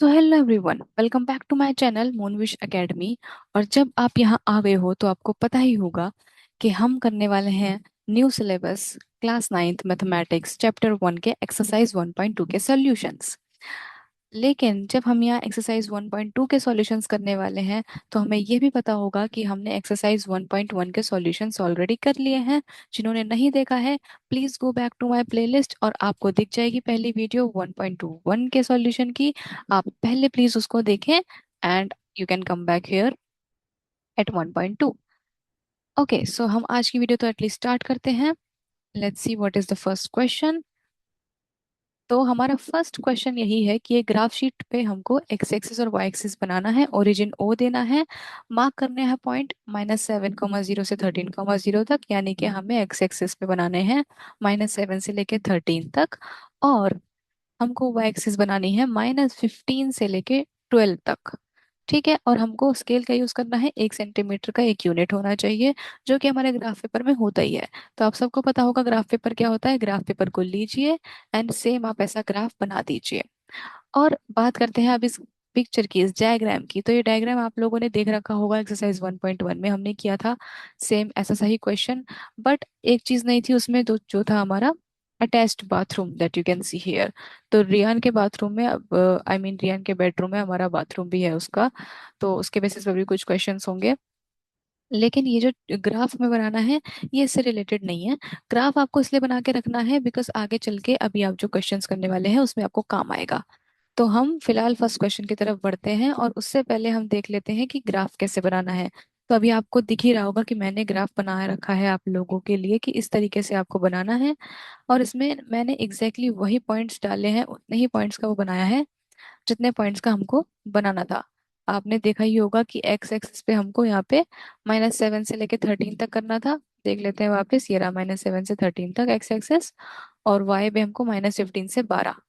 तो hello everyone, welcome back to my channel Monvish Academy. और जब आप यहाँ आ गए हो तो आपको पता ही होगा कि हम करने वाले हैं new syllabus class ninth mathematics chapter 1 के एक्सरसाइज 1.2 के सॉल्यूशंस। लेकिन जब हम यहाँ एक्सरसाइज 1.2 के सॉल्यूशंस करने वाले हैं तो हमें ये भी पता होगा कि हमने एक्सरसाइज 1.1 के सॉल्यूशंस ऑलरेडी कर लिए हैं। जिन्होंने नहीं देखा है, please go back to my playlist और आपको दिख जाएगी पहली वीडियो 1.21 के सॉल्यूशन की। आप पहले प्लीज उसको देखें and you can come back here at 1.2। Okay, so हम आज की वीडियो तो एटलीस्ट स्टार्ट करते हैं। Let's see what is the first question. तो हमारा फर्स्ट क्वेश्चन यही है कि एक ग्राफ शीट पे हमको एक्स एक्सिस और वाई एक्सिस बनाना है, ओरिजिन ओ देना है, मार्क करने हैं पॉइंट -7, 0 से 13, 0 तक, यानी कि हमें एक्स एक्सिस पे बनाने हैं -7 से लेके 13 तक। और हमको वाई एक्सिस बनानी है -15 से लेके 12 तक। ठीक है, और हमको स्केल का यूज करना है, 1 सेंटीमीटर का एक यूनिट होना चाहिए, जो कि हमारे ग्राफ पेपर में होता ही है। तो आप सबको पता होगा ग्राफ पेपर क्या होता है। ग्राफ पेपर को लीजिए एंड सेम आप ऐसा ग्राफ बना दीजिए। और बात करते हैं अब इस पिक्चर की, इस डायग्राम की। तो ये डायग्राम आप लोगों ने देख रखा होगा, एक्सरसाइज 1.1 में हमने किया था सेम ऐसा सही क्वेश्चन। बट एक चीज नहीं थी उसमें, तो जो था हमारा attached bathroom that you can see here. तो रियान के बाथरूम में, अब आई मीन रियान के बेडरूम में हमारा बाथरूम भी है उसका। तो उसके बेसिस पर भी कुछ क्वेश्चंस होंगे। लेकिन ये जो ग्राफ में बनाना है, ये इससे रिलेटेड नहीं है। ग्राफ आपको इसलिए बना के रखना है बिकॉज आगे चल के अभी आप जो क्वेश्चंस करने वाले हैं उसमें आपको काम आएगा। तो हम फिलहाल फर्स्ट क्वेश्चन की तरफ बढ़ते हैं, और उससे पहले हम देख लेते हैं कि ग्राफ कैसे बनाना है। तो अभी आपको दिख ही रहा होगा कि मैंने ग्राफ बना रखा है आप लोगों के लिए कि इस तरीके से आपको बनाना है। और इसमें मैंने एग्जैक्टली वही पॉइंट्स डाले हैं, उतने ही पॉइंट्स का वो बनाया है जितने पॉइंट्स का हमको बनाना था। आपने देखा ही होगा कि एक्स एक्सिस पे हमको यहाँ पे -7 से लेके 13 तक करना था। देख लेते हैं वापस, ये रहा -7 से 13 तक एक्स एक्सिस। और वाई पे हमको -15 से 12।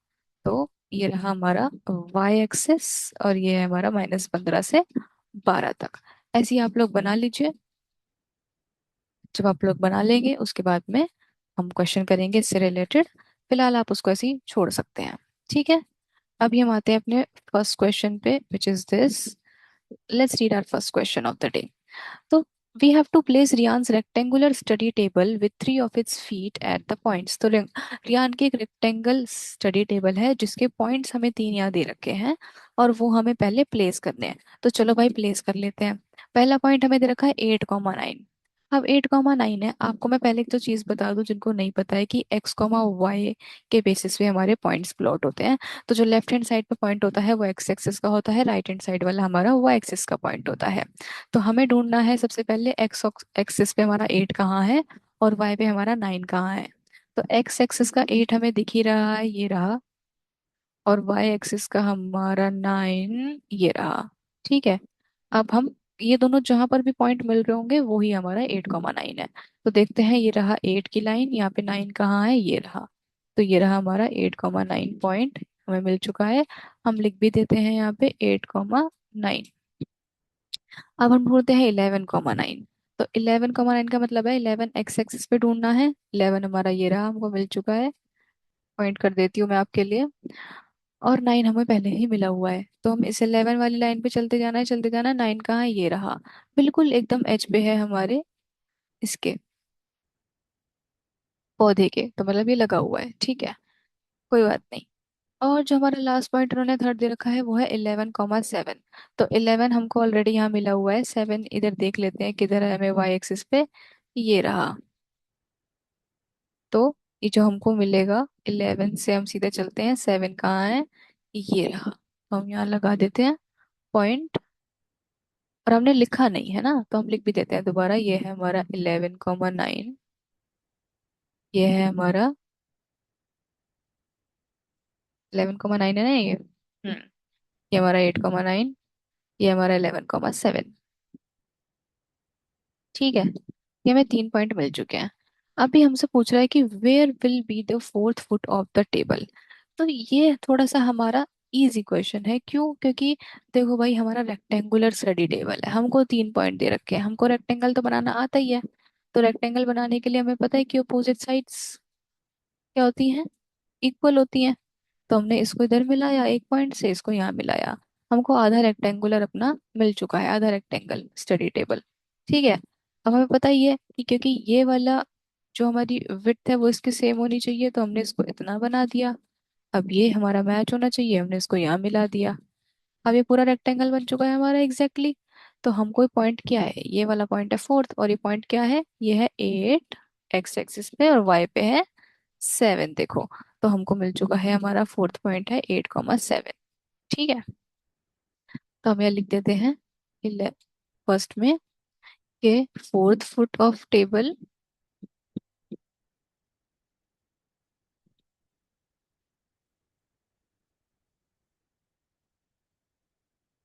तो ये रहा हमारा वाई एक्सिस, और ये है हमारा -15 से 12 तक। ऐसे ही आप लोग बना लीजिए। जब आप लोग बना लेंगे उसके बाद में हम क्वेश्चन करेंगे इससे रिलेटेड। फिलहाल आप उसको ऐसे ही छोड़ सकते हैं। ठीक है, अभी हम आते हैं अपने फर्स्ट क्वेश्चन पे, which is this. Let's read our first question of the day. तो we have to place Rian's rectangular study table with three of its feet at the points। तो रियान की एक रेक्टेंगल स्टडी टेबल है जिसके points हमें 3 यहाँ दे रखे हैं, और वो हमें पहले प्लेस करने हैं। तो चलो भाई प्लेस कर लेते हैं। पहला पॉइंट हमें दे रखा है 8,9। अब 8,9 है। आपको मैं पहले एक तो चीज बता दूं जिनको नहीं पता है कि x, y के बेसिस पे हमारे पॉइंट्स प्लॉट होते हैं। तो जो लेफ्ट हैंड साइड पे पॉइंट होता है वो एक्स एक्सिस का होता है, राइट हैंड साइड वाला हमारा y एक्सिस का पॉइंट होता है। तो हमें ढूंढना है सबसे पहले एक्स एक्सिस पे हमारा 8 कहाँ है और वाई पे हमारा 9 कहाँ है। तो एक्स एक्सिस का 8 हमें दिख ही रहा है, ये रहा। और वाई एक्सिस का हमारा 9 ये रहा। ठीक है, अब हम ये दोनों जहां पर भी पॉइंट मिल रहे होंगे वो ही हमारा 8,9 है। तो देखते हैं, ये रहा 8 की लाइन, यहाँ पे 9 कहाँ है, ये रहा। तो ये रहा हमारा 8,9 पॉइंट हमें मिल चुका है। हम लिख भी देते हैं यहाँ पे 8,9। अब हम ढूंढते हैं 11,9। तो 11,9 का मतलब है 11 एक्स एक्सिस पे ढूंढना है। 11 हमारा ये रहा, हमको मिल चुका है। पॉइंट कर देती हूँ मैं आपके लिए। और 9 हमें पहले ही मिला हुआ है, तो हम इस 11 वाली लाइन पे चलते जाना है, चलते जाना है। 9 कहाँ है, ये रहा। बिल्कुल एकदम एज पे है हमारे इसके पौधे के, तो मतलब ये लगा हुआ है। ठीक है, कोई बात नहीं। और जो हमारा लास्ट पॉइंट उन्होंने थर्ड दे रखा है वो है 11,7। तो 11 हमको ऑलरेडी यहाँ मिला हुआ है, 7 इधर देख लेते हैं किधर है हमें वाई एक्सिस पे, ये रहा। तो ये जो हमको मिलेगा 11 से हम सीधे चलते हैं, 7 कहाँ है, ये रहा। तो हम यहाँ लगा देते हैं पॉइंट। और हमने लिखा नहीं है ना, तो हम लिख भी देते हैं दोबारा। ये है हमारा 11,9। ये है हमारा 11,9 है ना ये। ये हमारा 8,9। ये हमारा 11,7। ठीक है, ये हमें 3 पॉइंट मिल चुके हैं। अभी हमसे पूछ रहा है कि where will be the fourth foot of the table. तो ये थोड़ा सा हमारा इजी क्वेश्चन है। क्यों? क्योंकि देखो भाई, हमारा रेक्टेंगुलर स्टडी टेबल है, हमको 3 पॉइंट दे रखे हैं, हमको रेक्टेंगल तो बनाना आता ही है। तो रेक्टेंगल बनाने के लिए हमें पता है कि अपोजिट साइड्स क्या होती हैं, इक्वल होती हैं। तो हमने इसको इधर मिलाया एक पॉइंट से, इसको यहाँ मिलाया, हमको आधा रेक्टेंगुलर अपना मिल चुका है, आधा रेक्टेंगल स्टडी टेबल। ठीक है। अब हमें पता ही है कि क्योंकि ये वाला जो हमारी विड्थ है वो इसके सेम होनी चाहिए, तो हमने इसको इतना बना दिया। अब ये हमारा मैच होना चाहिए, हमने इसको यहाँ मिला दिया। अब ये पूरा रेक्टेंगल बन चुका है हमारा एग्जैक्टली exactly। तो हमको पॉइंट क्या है, ये वाला पॉइंट है फोर्थ, और ये पॉइंट क्या है, ये है 8 एक्स एक्सिस पे, और वाई पे है 7। देखो, तो हमको मिल चुका है, हमारा फोर्थ पॉइंट है 8,7। ठीक है। तो हम यहाँ लिख देते हैं फर्स्ट में के fourth foot of table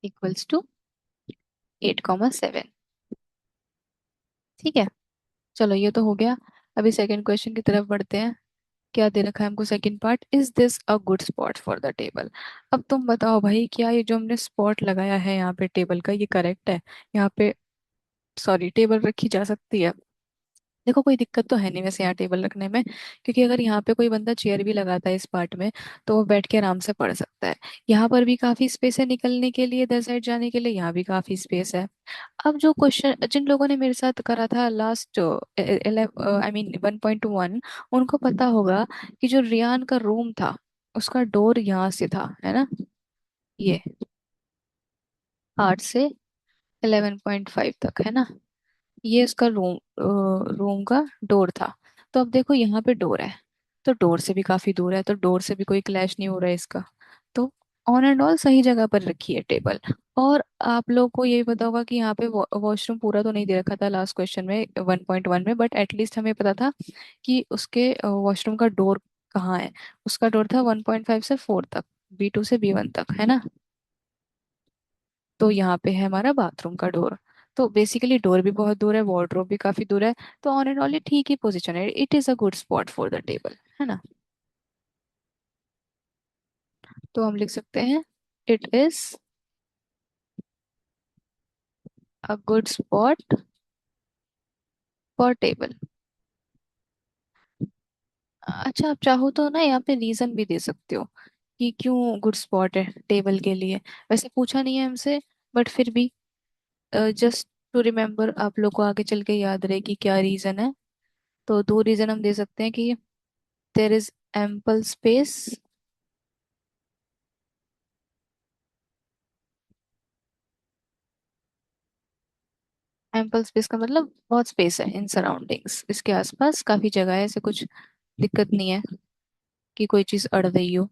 equals to 8,7। ठीक है। चलो ये तो हो गया। अभी सेकंड क्वेश्चन की तरफ बढ़ते हैं। क्या दे रखा है हमको, second part, is this a good spot for the table. अब तुम बताओ भाई, क्या ये जो हमने स्पॉट लगाया है यहाँ पे टेबल का, ये करेक्ट है? यहाँ पे सॉरी, टेबल रखी जा सकती है? देखो कोई दिक्कत तो है नहीं वैसे यहाँ टेबल रखने में, क्योंकि अगर यहाँ पे कोई बंदा चेयर भी लगाता है इस पार्ट में, तो वो बैठ के आराम से पढ़ सकता है। यहाँ पर भी काफी स्पेस है निकलने के लिए, इधर साइड जाने के लिए यहाँ भी काफी स्पेस है। अब जो क्वेश्चन जिन लोगों ने मेरे साथ करा था लास्ट, आई मीन 1.1, उनको पता होगा कि जो रियान का रूम था उसका डोर यहाँ से था, है ना, ये 8 से 11.5 तक, है ना। ये इसका रूम का डोर था। तो अब देखो यहाँ पे डोर है, तो डोर से भी काफी दूर है, तो डोर से भी कोई क्लैश नहीं हो रहा है इसका। तो ऑन एंड ऑल सही जगह पर रखी है टेबल। और आप लोग को ये पता होगा कि यहाँ पे वॉशरूम पूरा तो नहीं दे रखा था लास्ट क्वेश्चन में 1.1 में, बट एटलीस्ट हमें पता था कि उसके वॉशरूम का डोर कहाँ है। उसका डोर था 1.5 से 4 तक, B2 से B1 तक, है ना। तो यहाँ पे है हमारा बाथरूम का डोर। तो बेसिकली डोर भी बहुत दूर है, वार्डरोब भी काफी दूर है। तो ऑन एंड ऑल ये ठीक ही पोजीशन है, it is a good spot for the table, है ना। तो हम लिख सकते हैं it is a good spot for table. अच्छा, आप चाहो तो ना यहाँ पे रीजन भी दे सकते हो कि क्यों गुड स्पॉट है टेबल के लिए। वैसे पूछा नहीं है हमसे, बट फिर भी जस्ट टू रिमेम्बर, आप लोग को आगे चल के याद रहे कि क्या रीजन है। तो दो रीजन हम दे सकते हैं कि there is ample space. Ample space का मतलब बहुत स्पेस है इन सराउंडिंग्स, इसके आसपास काफी जगह है, ऐसे कुछ दिक्कत नहीं है कि कोई चीज अड़ रही हो।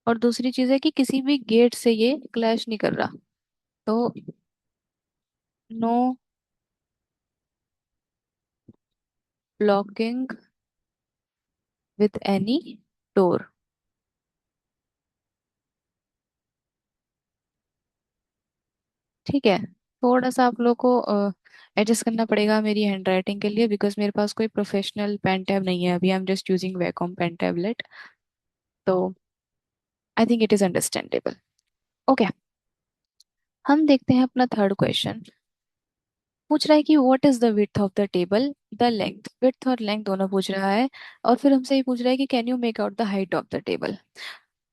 और दूसरी चीज है कि किसी भी गेट से ये क्लैश नहीं कर रहा। तो no blocking with any door. ठीक है। थोड़ा सा आप लोग को एडजस्ट करना पड़ेगा मेरी हैंड राइटिंग के लिए, बिकॉज मेरे पास कोई प्रोफेशनल पेन टैब नहीं है अभी, I am just using Wacom pen tablet. तो I think it is understandable. Okay. हम देखते हैं अपना थर्ड क्वेश्चन। पूछ रहा है कि what is the width of the table, the length, width और लेंथ दोनों पूछ रहा है। और फिर हमसे ये पूछ रहा है कि can you make out the height of the table.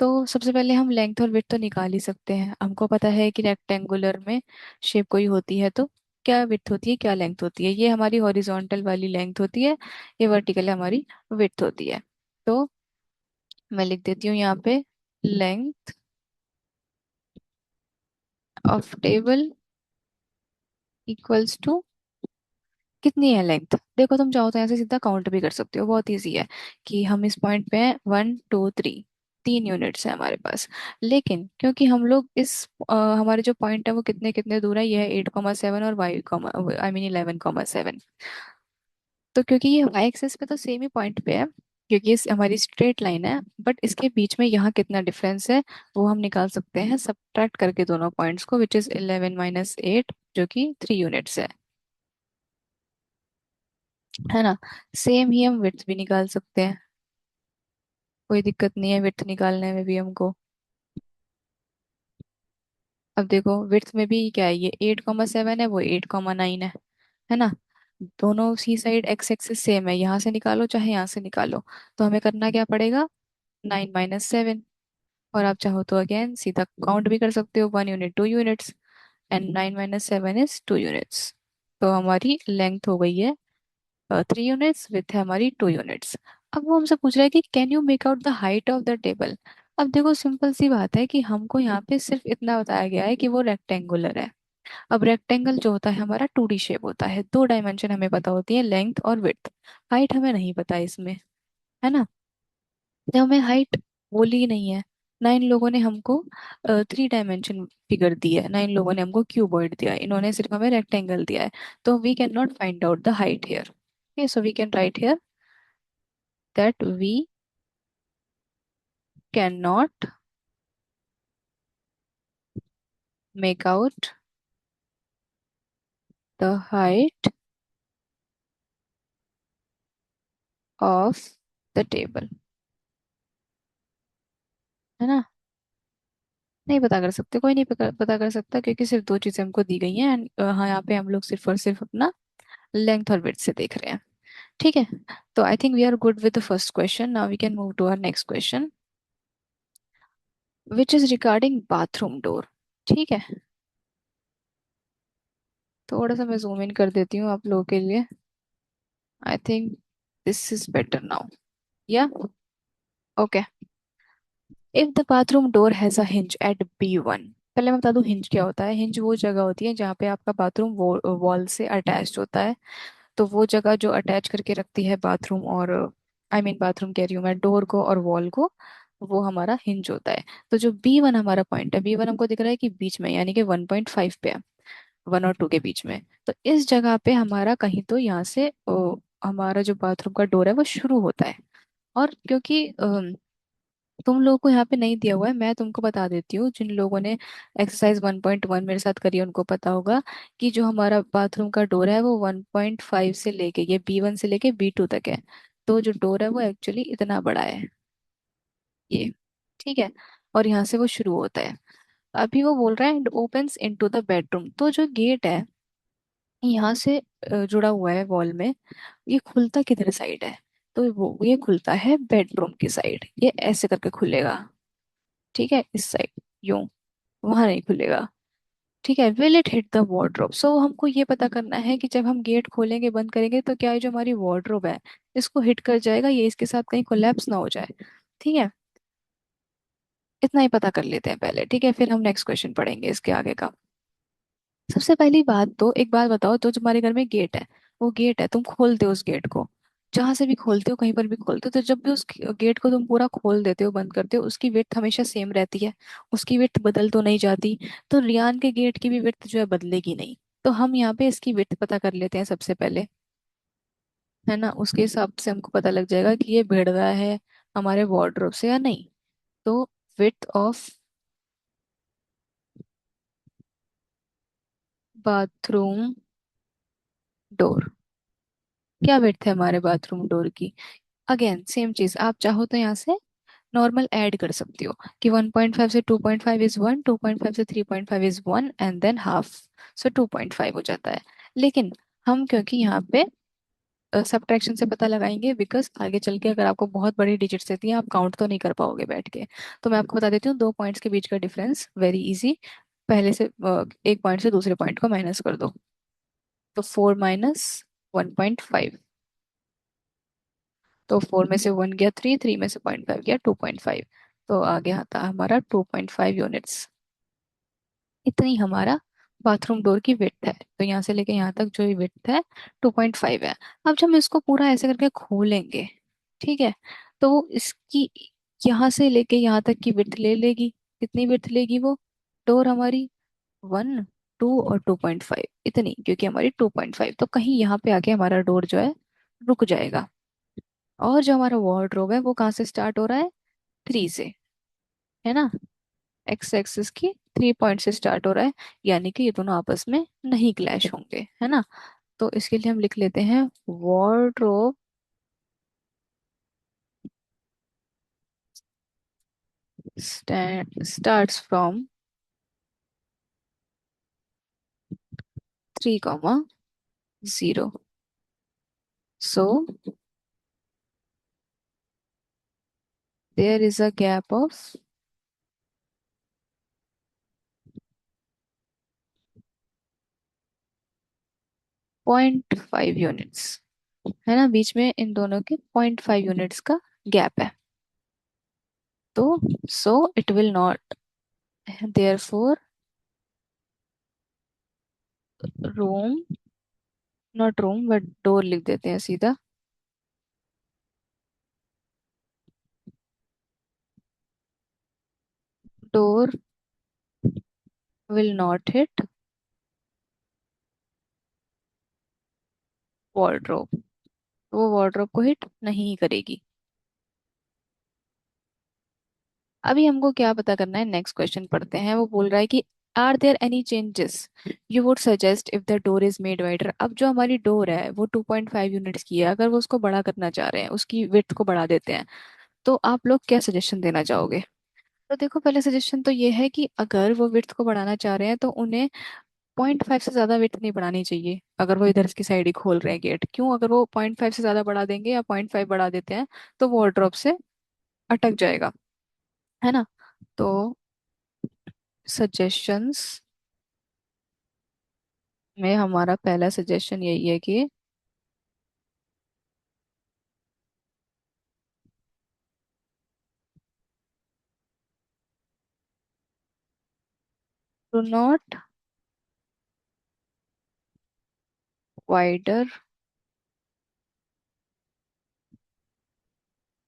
तो सबसे पहले हम लेंथ और विड्थ तो निकाल ही सकते हैं, हमको पता है कि रेक्टेंगुलर में शेप कोई होती है तो क्या विड्थ होती है क्या लेंथ होती है। ये हमारी हॉरिजॉन्टल वाली लेंथ होती है, ये वर्टिकल हमारी विड्थ होती है। तो मैं लिख देती हूँ यहाँ पे length of table equals to, कितनी है लेंथ, देखो तुम चाहो तो ऐसे सीधा काउंट भी कर सकते हो, बहुत इजी है कि हम इस पॉइंट पे हैं 1 2 3, 3 यूनिट्स है हमारे पास। लेकिन क्योंकि हम लोग हमारे जो पॉइंट है वो कितने कितने दूर है, ये है 8,7 और वाई कॉमा आई मीन 11,7। तो क्योंकि ये वाई एक्सिस पे तो सेम ही पॉइंट पे है, क्योंकि ये हमारी स्ट्रेट लाइन है, बट इसके बीच में यहाँ कितना डिफरेंस है वो हम निकाल सकते हैं सब्ट्रैक्ट करके दोनों पॉइंट्स को, विच इज 11 - 8, जो कि 3 यूनिट्स है। है ना। सेम ही हम विड्थ भी निकाल सकते हैं, कोई दिक्कत नहीं है विड्थ निकालने में भी हमको। अब देखो विड्थ में भी क्या है, ये 8,7 है, वो 8,9 है ना। दोनों सी साइड एक्स एक्सिस सेम है, यहाँ से निकालो चाहे यहाँ से निकालो। तो हमें करना क्या पड़ेगा, 9 - 7। और आप चाहो तो अगेन सीधा काउंट भी कर सकते हो, 1 unit, 2 units, and 9 - 7 is 2 units. तो हमारी लेंथ हो गई है 3 यूनिट्स, विथ है हमारी 2 यूनिट्स। अब वो हमसे पूछ रहा है कि can you make out the height of the table. अब देखो सिंपल सी बात है कि हमको यहाँ पे सिर्फ इतना बताया गया है कि वो रेक्टेंगुलर है। अब रेक्टेंगल जो होता है हमारा 2D शेप होता है, 2 डायमेंशन हमें पता होती है, लेंथ और विड्थ। हाइट हमें नहीं पता है इसमें, है ना। जब हमें हाइट बोली ही नहीं है ना, इन लोगों ने हमको 3 डायमेंशन फिगर दी है, ना इन लोगों ने हमको क्यूबॉइड दिया है, इन्होंने सिर्फ हमें रेक्टेंगल दिया है। तो we can not find out the height here. Okay, so we can write here that we can not make out the height of the table, है ना। नहीं पता कर सकते, कोई नहीं पता कर सकता, क्योंकि सिर्फ दो चीजें हमको दी गई हैं, एंड हाँ यहाँ पे हम लोग सिर्फ और सिर्फ अपना लेंथ और विड्थ से देख रहे हैं। ठीक है, तो I think we are good with the first question. Now we can move to our next question, which is regarding bathroom door. ठीक है, थोड़ा सा मैं जूम इन कर देती हूँ आप लोगों के लिए। I think this is better now, या okay. If the bathroom door has a hinge at B1। पहले मैं बता दूं हिंज क्या होता है। हिंज वो जगह होती है जहाँ पे आपका बाथरूम वॉल से अटैच्ड होता है। तो वो जगह जो अटैच करके रखती है बाथरूम और, आई मीन बाथरूम कह रही हूँ मैं, डोर को और वॉल को, वो हमारा हिंज होता है। तो जो B1 हमारा पॉइंट है, B1 हमको दिख रहा है कि बीच में, यानी कि 1.5 पे है, 1 और 2 के बीच में। तो इस जगह पे हमारा कहीं तो यहाँ से हमारा जो बाथरूम का डोर है वो शुरू होता है। और क्योंकि तुम लोगों को यहाँ पे नहीं दिया हुआ है, मैं तुमको बता देती हूँ, जिन लोगों ने एक्सरसाइज 1.1 मेरे साथ करी है उनको पता होगा कि जो हमारा बाथरूम का डोर है वो 1.5 से लेके, ये B1 से लेके B2 तक है। तो जो डोर है वो एक्चुअली इतना बड़ा है, ये। ठीक है, और यहाँ से वो शुरू होता है। अभी वो बोल रहा है ओपन्स इनटू द बेडरूम। तो जो गेट है यहाँ से जुड़ा हुआ है वॉल में, ये खुलता किधर साइड है, तो वो ये खुलता है बेडरूम की साइड, ये ऐसे करके खुलेगा। ठीक है, इस साइड, यूं, वहां नहीं खुलेगा। ठीक है, will it hit the wardrobe. So हमको ये पता करना है कि जब हम गेट खोलेंगे बंद करेंगे तो क्या ये जो हमारी वार्डरोब है इसको हिट कर जाएगा, ये इसके साथ कहीं कोलैप्स ना हो जाए। ठीक है, इतना ही पता कर लेते हैं पहले, ठीक है, फिर हम नेक्स्ट क्वेश्चन पढ़ेंगे इसके आगे का। सबसे पहली बात तो एक बात बताओ, तो तुम्हारे घर में गेट है, वो गेट है, तुम खोलते हो उस गेट को, जहां से भी खोलते हो, कहीं पर भी खोलते हो, तो जब भी उस गेट को तुम पूरा खोल देते हो, बंद करते हो, उसकी विड्थ हमेशा सेम रहती है, उसकी विड्थ बदल तो नहीं जाती। तो रियान के गेट की भी विड्थ जो है बदलेगी नहीं। तो हम यहाँ पे इसकी विड्थ पता कर लेते हैं सबसे पहले, है ना। उसके हिसाब से हमको पता लग जाएगा कि ये भिड़ रहा है हमारे वार्डरोब से या नहीं। तो विड्थ ऑफ बाथरूम डोर, क्या विड्थ है हमारे बाथरूम डोर की। अगेन सेम चीज, आप चाहो तो यहाँ से नॉर्मल ऐड कर सकती हो कि 1.5 से 2.5 इज 1, 2.5 से 3.5 इज 1, एंड देन हाफ, सो 2.5 हो जाता है। लेकिन हम क्योंकि यहाँ पे सब्ट्रैक्शन से पता लगाएंगे, बिकॉज आगे चल के अगर आपको बहुत बड़ी डिजिट्स देती हैं आप काउंट तो नहीं कर पाओगे बैठ के। तो मैं आपको बता देती हूँ दो पॉइंट्स के बीच का डिफरेंस, वेरी इजी। पहले से एक पॉइंट से दूसरे पॉइंट को माइनस कर दो। तो 4 - 1.5, तो 4 में से 1 गया 3, 3 में से 0.5 गया 2.5। तो आगे आता हमारा 2.5 यूनिट्स। इतनी हमारा बाथरूम डोर की विड्थ है। तो यहाँ से लेके यहाँ तक जो विड्थ है 2.5 है। अब जब हम इसको पूरा ऐसे करके खोलेंगे, ठीक है, तो वो इसकी यहाँ से लेके यहाँ तक की विड्थ ले लेगी। कितनी विड्थ लेगी वो डोर हमारी, 1, 2 और 2.5, इतनी, क्योंकि हमारी 2.5, तो कहीं यहाँ पे आके हमारा डोर जो है रुक जाएगा। और जो हमारा वार्डरोब है वो कहाँ से स्टार्ट हो रहा है, 3 से, है ना। एक्स एक्सिस की 3 पॉइंट से स्टार्ट हो रहा है, यानी कि ये दोनों आपस में नहीं क्लैश होंगे, है ना। तो इसके लिए हम लिख लेते हैं wardrobe starts from 3, 0। So there is a gap of 0.5 units, है ना, बीच में इन दोनों के 0.5 यूनिट्स का गैप है। तो so it will not, therefore room, not room but door लिख देते हैं सीधा, door will not hit wardrobe, वो वॉर्डरोब को हिट नहीं करेगी। अभी हमको क्या पता करना है, नेक्स्ट क्वेश्चन पढ़ते हैं। वो बोल रहा है कि are there any changes you would suggest if the door is made wider. अब जो हमारी डोर है वो 2.5 यूनिट्स की है, अगर वो उसको बड़ा करना चाह रहे हैं, उसकी विड्थ को बढ़ा देते हैं, तो आप लोग क्या सजेशन देना चाहोगे? तो देखो, पहले सजेशन तो ये है कि अगर वो विड्थ को बढ़ाना चाह रहे हैं तो उन्हें 0.5 से ज्यादा विड्थ नहीं बढ़ानी चाहिए। अगर वो इधर की साइड ही खोल रहे हैं गेट, क्यों? अगर वो 0.5 से ज्यादा बढ़ा देंगे या 0.5 बढ़ा देते हैं तो वो वार्डरोब से अटक जाएगा, है ना। तो सजेशंस में हमारा पहला सजेशन यही है कि do not wider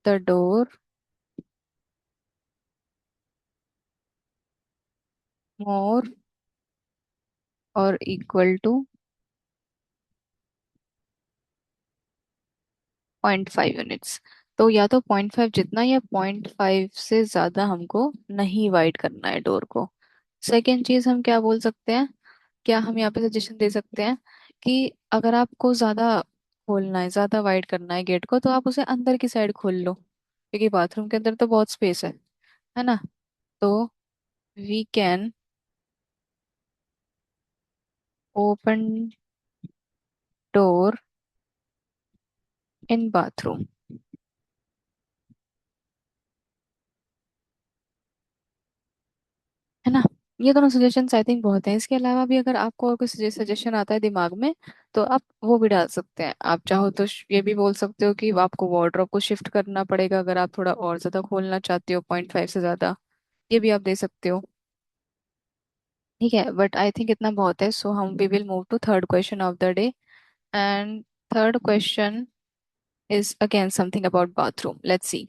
the door more और इक्वल टू 0.5 यूनिट्स। तो या तो 0.5 जितना या 0.5 से ज्यादा हमको नहीं वाइड करना है डोर को। सेकेंड चीज हम क्या बोल सकते हैं, क्या हम यहाँ पे सजेशन दे सकते हैं कि अगर आपको ज्यादा खोलना है, ज्यादा वाइड करना है गेट को, तो आप उसे अंदर की साइड खोल लो, क्योंकि बाथरूम के अंदर तो बहुत स्पेस है ना। तो we can open door in bathroom, है ना। ये दोनों सजेशंस आई थिंक बहुत हैं। इसके अलावा भी अगर आपको और कोई सजेशन आता है दिमाग में, तो आप वो भी डाल सकते हैं। आप चाहो तो ये भी बोल सकते हो कि आपको वार्डरोब को शिफ्ट करना पड़ेगा अगर आप थोड़ा और ज्यादा खोलना चाहते हो, 0.5 से ज्यादा, ये भी आप दे सकते हो। ठीक है, बट आई थिंक इतना बहुत है। सो हम we will move to third question of the day. And third question is again something about bathroom. Let's see,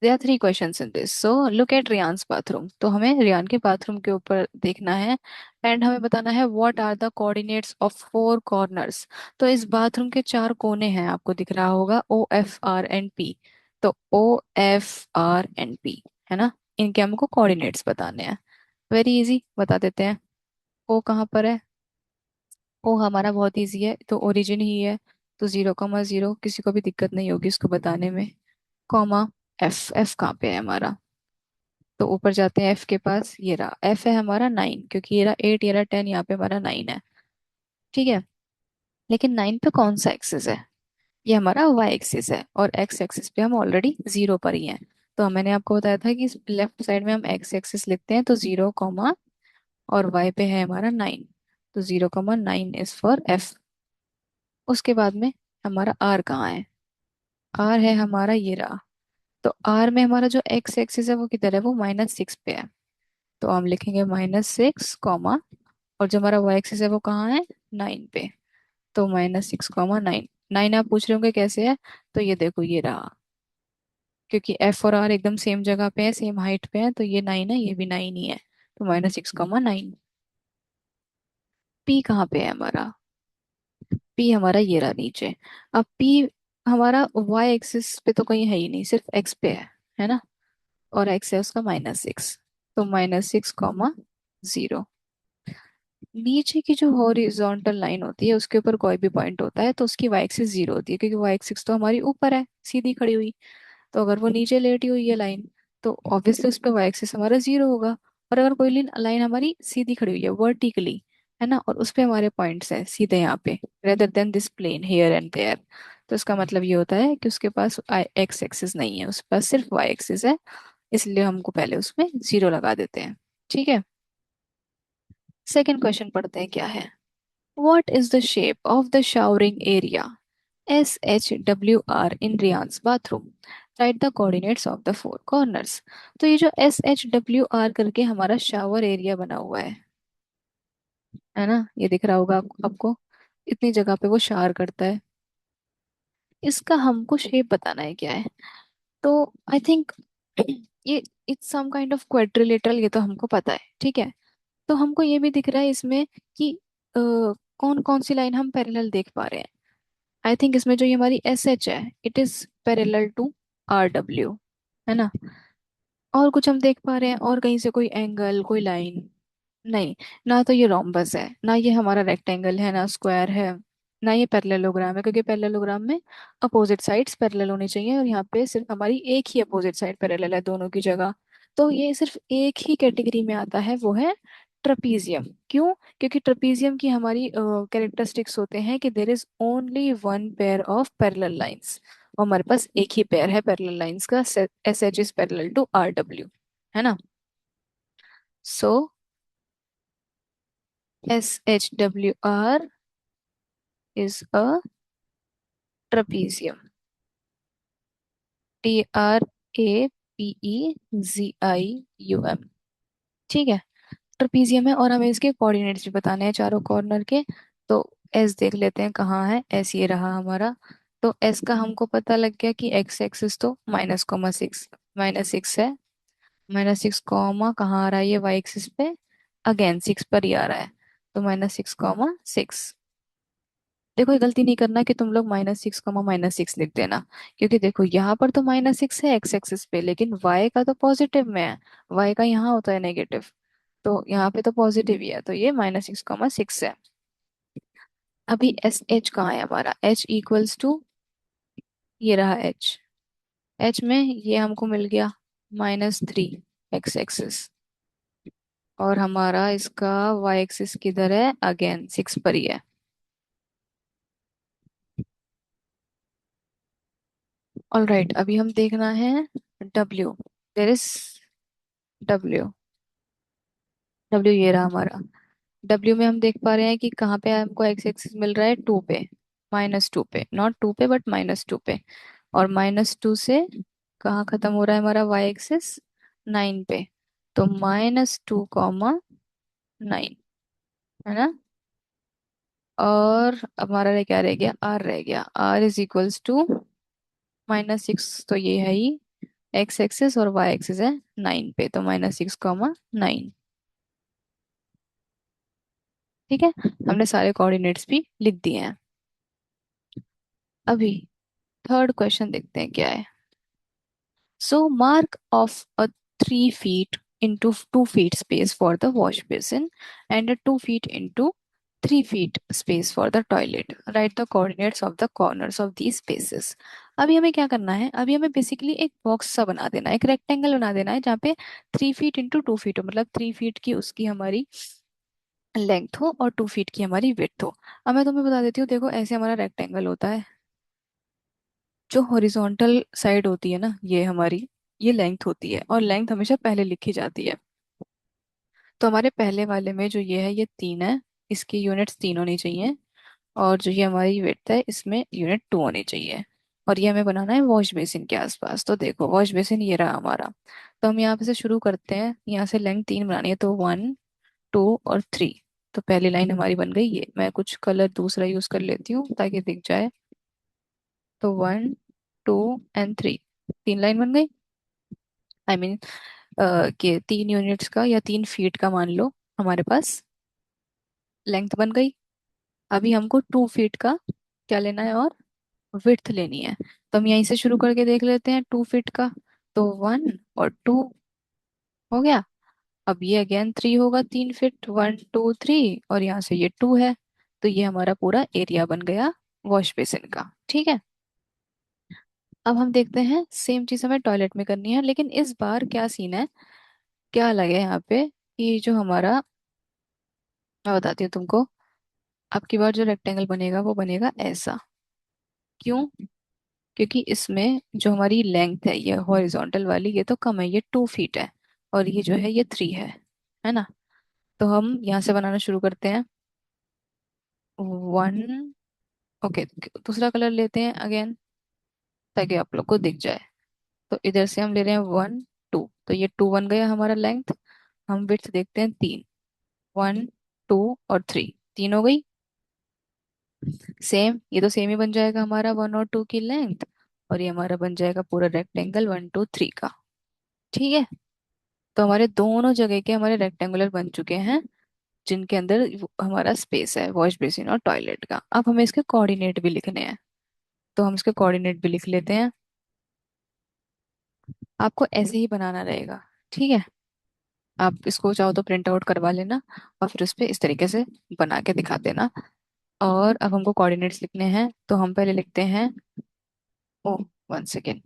there are three questions in this. So look at Riyan's bathroom. तो हमें रियान के bathroom के ऊपर देखना है, and हमें बताना है what are the coordinates of four corners. तो इस बाथरूम के चार कोने हैं, आपको दिख रहा होगा, O F R and P। तो O F R and P, है ना, इनके हमको कोऑर्डिनेट्स बताने हैं। वेरी इजी, बता देते हैं। ओ कहाँ पर है? ओ हमारा बहुत इजी है, तो ओरिजिन ही है। तो 0,0, किसी को भी दिक्कत नहीं होगी इसको बताने में। कॉमा एफ, एफ कहाँ पे है हमारा? तो ऊपर जाते हैं एफ के पास, ये रहा एफ है हमारा 9, क्योंकि ये रहा 8, ये रहा 10, यहाँ पे हमारा 9 है। ठीक है, लेकिन 9 पे कौन सा एक्सिस है? ये हमारा वाई एक्सिस है, और एक्स एक्सिस पे हम ऑलरेडी 0 पर ही हैं। तो मैंने आपको बताया था कि लेफ्ट साइड में हम एक्स एक्सिस लिखते हैं, तो 0, और वाई पे है हमारा 9। तो 0,9 इज फॉर एफ। उसके बाद में हमारा आर कहाँ है? आर है हमारा, ये रहा। तो आर में हमारा जो एक्स एक्सिस है वो किधर है? वो -6 पे है। तो हम लिखेंगे -6, और जो हमारा वाई एक्सिस है वो कहाँ है? 9 पे। तो -6, 9। 9 आप पूछ रहे होंगे कैसे है? तो ये देखो, ये रहा, क्योंकि एफ और आर एकदम सेम जगह पे है, सेम हाइट पे है, तो ये 9 है, ये भी 9 ही है। तो -6, 9। पी कहाँ पे है हमारा? पी हमारा ये रहा नीचे। अब पी हमारा वाई एक्सिस पे तो कहीं है ही नहीं, सिर्फ एक्स पे है ना। और एक्स है उसका -6। तो -6, 0। नीचे की जो हॉरिजॉन्टल लाइन होती है उसके ऊपर कोई भी पॉइंट होता है तो उसकी वाई एक्सिस 0 होती है, क्योंकि वाई एक्सिस तो हमारी ऊपर है, सीधी खड़ी हुई। तो अगर वो नीचे लेटी हुई है लाइन, तो ऑब्वियसली उस पर वाई एक्सिस हमारा 0 होगा। और अगर कोई लाइन हमारी सीधी खड़ी हुई है वर्टिकली, है ना, और उस पे हमारे पॉइंट्स हैं सीधे यहाँ पे, rather than this plane here and there, तो इसका मतलब ये होता है कि उसके पास एक्स एक्सिस नहीं है, उसके पास सिर्फ वाई एक्सिस है। इसलिए हमको पहले उसमें जीरो लगा देते हैं। ठीक है, सेकंड क्वेश्चन पढ़ते हैं क्या है। What is the shape of the showering area SHWR in Riyan's bathroom? Write the coordinates of the four corners. तो ये जो SHWR करके हमारा शावर एरिया बना हुआ है ना, ये दिख रहा होगा आपको। इतनी जगह पे वो शावर करता है। इसका हमको शेप बताना है क्या है। तो आई थिंक ये it's some kind of quadrilateral, ये तो हमको पता है। ठीक है, तो हमको ये भी दिख रहा है इसमें कि कौन कौन सी लाइन हम पैरेलल देख पा रहे हैं। आई थिंक इसमें जो ये हमारी SH है, it is parallel to RW, है ना। और कुछ हम देख पा रहे हैं और कहीं से कोई एंगल, कोई लाइन? नहीं। ना तो ये रोम्बस है, ना ये हमारा रेक्टेंगल है, ना स्क्वायर है, ना ये पैरेललोग्राम है, क्योंकि पैरेललोग्राम में अपोजिट साइड्स पैरेलल होनी चाहिए, और यहाँ पे सिर्फ हमारी एक ही अपोजिट साइड पैरेलल है दोनों की जगह। तो ये सिर्फ एक ही कैटेगरी में आता है, वो है ट्रपीजियम। क्यों? क्योंकि ट्रपीजियम की हमारी कैरेक्टरिस्टिक्स होते हैं कि there is only one pair of parallel lines, और हमारे पास एक ही पेयर है पैरेलल लाइंस का, SH is parallel to RW, है ना। सो SHWR is a trapezium. TRAPEZIUM। ठीक है, ट्रपीजियम है, और हमें इसके कोऑर्डिनेट्स भी बताने हैं चारों कॉर्नर के। तो एस देख लेते हैं कहाँ है। एस ये रहा हमारा। तो एस का हमको पता लग गया कि एक्स एक्सिस तो -6 -6 है। -6 कॉमा कहाँ आ रहा है, ये वाई एक्सिस पे अगेन 6 पर ही आ रहा है। तो -6, 6। देखो, ये गलती नहीं करना कि तुम लोग -6, -6 लिख देना, क्योंकि देखो यहाँ पर तो -6 है एक्स एक्सिस पे, लेकिन वाई का तो पॉजिटिव में है। वाई का यहाँ होता है नेगेटिव, तो यहाँ पे तो पॉजिटिव ही है, तो ये -6, 6 है। अभी SH कहाँ है हमारा? H इक्वल्स टू, ये रहा H। H में ये हमको मिल गया -3 एक्स एक्सिस, और हमारा इसका वाई एक्सिस किधर है? अगेन 6 पर ही है। ऑल राइट, अभी हम देखना है W। There is W। W ये रहा हमारा। W में हम देख पा रहे हैं कि कहाँ पे हमको एक्स एक्सिस मिल रहा है, 2 पे, -2 पे, नॉट 2 पे बट -2 पे। और -2 से कहाँ खत्म हो रहा है हमारा वाई एक्सिस? 9 पे। तो -2, 9, है ना। और हमारा क्या रह गया? R रह गया। R इज इक्वल्स टू -6, तो ये है ही एक्स एक्सिस, और वाई एक्सिस है 9 पे, तो -6, 9। ठीक है, हमने सारे कोऑर्डिनेट्स भी लिख दिए हैं। अभी थर्ड क्वेश्चन देखते हैं क्या है। So mark off a 3 feet into 2 feet space for the wash basin and a 2 feet into 3 feet space for the toilet. Write the coordinates of the corners of these spaces. अभी हमें क्या करना है? अभी हमें बेसिकली एक box सा बना देना है, एक रेक्टेंगल बना देना है, जहाँ पे 3 feet into 2 feet हो, मतलब 3 feet की उसकी हमारी लेंथ हो और 2 feet की हमारी विड्थ हो। अब मैं तुम्हें बता देती हूँ, देखो ऐसे हमारा रेक्टेंगल होता है। जो हॉरिजॉन्टल साइड होती है ना, ये हमारी, ये लेंथ होती है, और लेंथ हमेशा पहले लिखी जाती है। तो हमारे पहले वाले में जो ये है, ये 3 है, इसकी यूनिट्स 3 होनी चाहिए। और जो ये हमारी विड्थ है, इसमें यूनिट 2 होनी चाहिए। और ये हमें बनाना है वॉश बेसिन के आसपास। तो देखो, वॉश बेसिन ये रहा हमारा। तो हम यहाँ पे से शुरू करते हैं, यहाँ से लेंथ 3 बनानी है, तो 1, 2 और 3। तो पहली लाइन हमारी बन गई। ये मैं कुछ कलर दूसरा यूज कर लेती हूँ ताकि दिख जाए। तो 1, 2 एंड 3, 3 लाइन बन गई। आई मीन कि 3 यूनिट्स का या 3 फीट का मान लो हमारे पास लेंथ बन गई। अभी हमको 2 फीट का क्या लेना है, और विड्थ लेनी है। तो हम यहीं से शुरू करके देख लेते हैं 2 फीट का। तो 1 और 2 हो गया। अब ये अगेन 3 होगा, 3 फीट, 1, 2, 3, और यहाँ से ये 2 है। तो ये हमारा पूरा एरिया बन गया वॉश बेसिन का। ठीक है, अब हम देखते हैं सेम चीज हमें टॉयलेट में करनी है, लेकिन इस बार क्या सीन है, क्या अलग है यहाँ पे, कि जो हमारा, मैं बताती हूँ तुमको। अब की बार जो रेक्टेंगल बनेगा वो बनेगा ऐसा। क्यों? क्योंकि इसमें जो हमारी लेंथ है ये हॉरिजॉन्टल वाली ये तो कम है, ये 2 फीट है, और ये जो है ये 3 है ना। तो हम यहाँ से बनाना शुरू करते हैं। 1, ओके, दूसरा कलर लेते हैं अगेन, ताकि आप लोग को दिख जाए। तो इधर से हम ले रहे हैं 1, 2, तो ये 2 बन गया हमारा लेंथ। हम विड्थ देखते हैं 3, 1, 2 और 3, 3 हो गई। सेम, ये तो सेम ही बन जाएगा हमारा 1 और 2 की लेंथ, और ये हमारा बन जाएगा पूरा रेक्टेंगल 1, 2, 3 का। ठीक है। तो हमारे दोनों जगह के हमारे रेक्टेंगुलर बन चुके हैं, जिनके अंदर हमारा स्पेस है वॉश बेसिन और टॉयलेट का। अब हमें इसके कोऑर्डिनेट भी लिखने हैं, तो हम इसके कोऑर्डिनेट भी लिख लेते हैं। आपको ऐसे ही बनाना रहेगा, ठीक है। आप इसको चाहो तो प्रिंट आउट करवा लेना, और फिर उस पे इस तरीके से बना के दिखा देना। और अब हमको कोऑर्डिनेट्स लिखने हैं, तो हम पहले लिखते हैं, ओ, 1 second.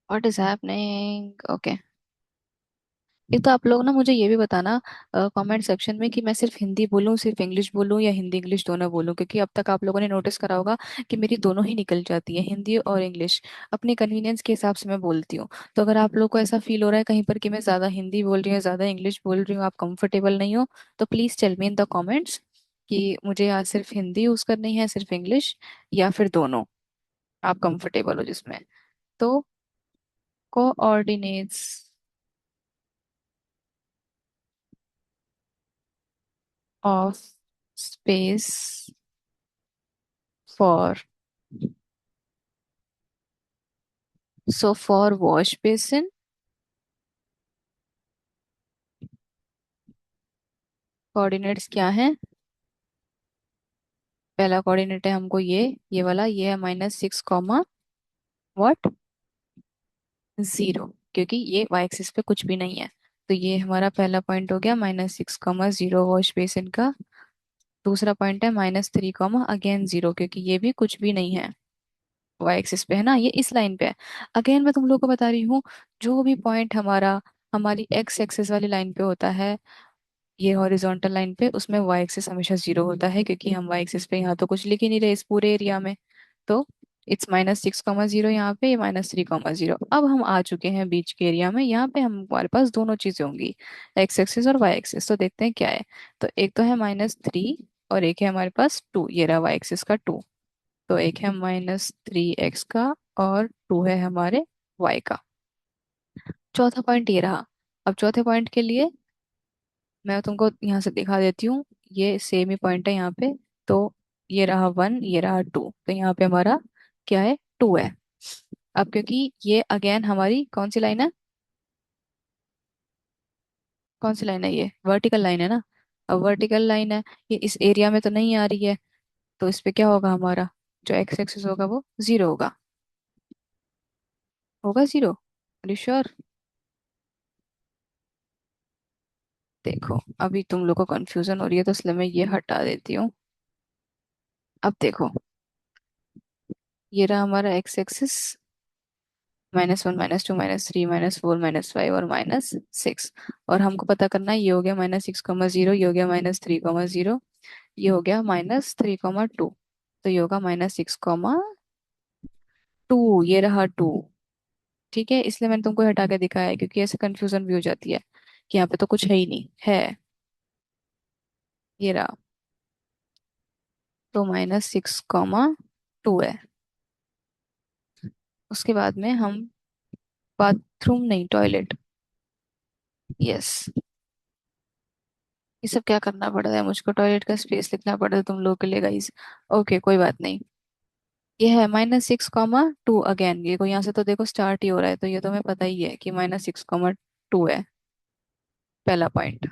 What is happening? Okay. एक तो आप लोग ना मुझे ये भी बताना कमेंट सेक्शन में कि मैं सिर्फ हिंदी बोलूँ, सिर्फ इंग्लिश बोलूँ, या हिंदी इंग्लिश दोनों बोलूँ, क्योंकि अब तक आप लोगों ने नोटिस करा होगा कि मेरी दोनों ही निकल जाती है, हिंदी और इंग्लिश। अपने कन्वीनियंस के हिसाब से मैं बोलती हूँ। तो अगर आप लोग को ऐसा फील हो रहा है कहीं पर कि मैं ज़्यादा हिंदी बोल रही हूँ, ज़्यादा इंग्लिश बोल रही हूँ, आप कंफर्टेबल नहीं हो, तो please tell me in the comments कि मुझे आज सिर्फ हिंदी यूज़ करनी है, सिर्फ इंग्लिश, या फिर दोनों, आप कंफर्टेबल हो जिसमें। तो coordinates of space for, so for wash basin, coordinates क्या है? पहला कोऑर्डिनेट है हमको ये वाला, ये है -6, व्हाट, 0, क्योंकि ये वाई एक्सिस पे कुछ भी नहीं है। तो ये हमारा पहला पॉइंट हो गया -6, 0 वॉश बेसिन का। दूसरा पॉइंट है -3, अगेन 0, क्योंकि ये भी कुछ भी नहीं है, वाई एक्सिस पे है ना, ये इस लाइन पे है। अगेन मैं तुम लोग को बता रही हूँ, जो भी पॉइंट हमारा हमारी एक्स एक्सिस वाली लाइन पे होता है, ये हॉरिजॉन्टल लाइन पे, उसमें वाई एक्सिस हमेशा 0 होता है, क्योंकि हम वाई एक्सिस पे यहाँ तो कुछ लिख ही नहीं रहे इस पूरे एरिया में। तो इट्स -6, 0 यहाँ पे, ये -3, 0। अब हम आ चुके हैं बीच के एरिया में, यहाँ पे हमारे पास दोनों चीजें होंगी, एक्स एक्सिस और वाई एक्सिस। तो देखते हैं क्या है। तो एक तो है -3, और एक है हमारे पास 2, ये रहा वाई एक्सिस का 2। तो एक है -3x का, और 2 है हमारे वाई का। चौथा पॉइंट ये रहा। अब चौथे पॉइंट के लिए मैं तुमको यहाँ से दिखा देती हूँ, ये सेम ही पॉइंट है यहाँ पे। तो ये रहा 1, ये रहा 2, तो यहाँ पे हमारा क्या है, 2 है। अब क्योंकि ये अगेन हमारी कौन सी लाइन है, कौन सी लाइन है, ये वर्टिकल लाइन है ना। अब वर्टिकल लाइन है, ये इस एरिया में तो नहीं आ रही है, तो इस पे क्या होगा हमारा, जो एक्स एक्सिस होगा वो 0 होगा, होगा 0। श्योर? देखो अभी तुम लोग को कंफ्यूजन हो रही है, तो इसलिए मैं ये हटा देती हूँ। अब देखो, ये रहा हमारा एक्स एक्सिस, -1, -2, -3, -4, -5 और -6। और हमको पता करना है, ये हो गया -6, 0, ये हो गया -3, 0, ये हो गया -3, 2, तो ये होगा -6, 2, ये रहा 2। ठीक है, इसलिए मैंने तुमको हटा के दिखाया है, क्योंकि ऐसे कंफ्यूजन भी हो जाती है कि यहाँ पे तो कुछ है ही नहीं है। ये रहा, तो -6, 2 है। उसके बाद में हम बाथरूम नहीं, टॉयलेट, यस। ये सब क्या करना पड़ रहा है मुझको, टॉयलेट का स्पेस लिखना पड़ रहा है तुम लोग के लिए गाइस। ओके, कोई बात नहीं। ये है -6, 2, अगेन ये को यहाँ से तो देखो स्टार्ट ही हो रहा है, तो ये तो हमें पता ही है कि -6, 2 है पहला पॉइंट।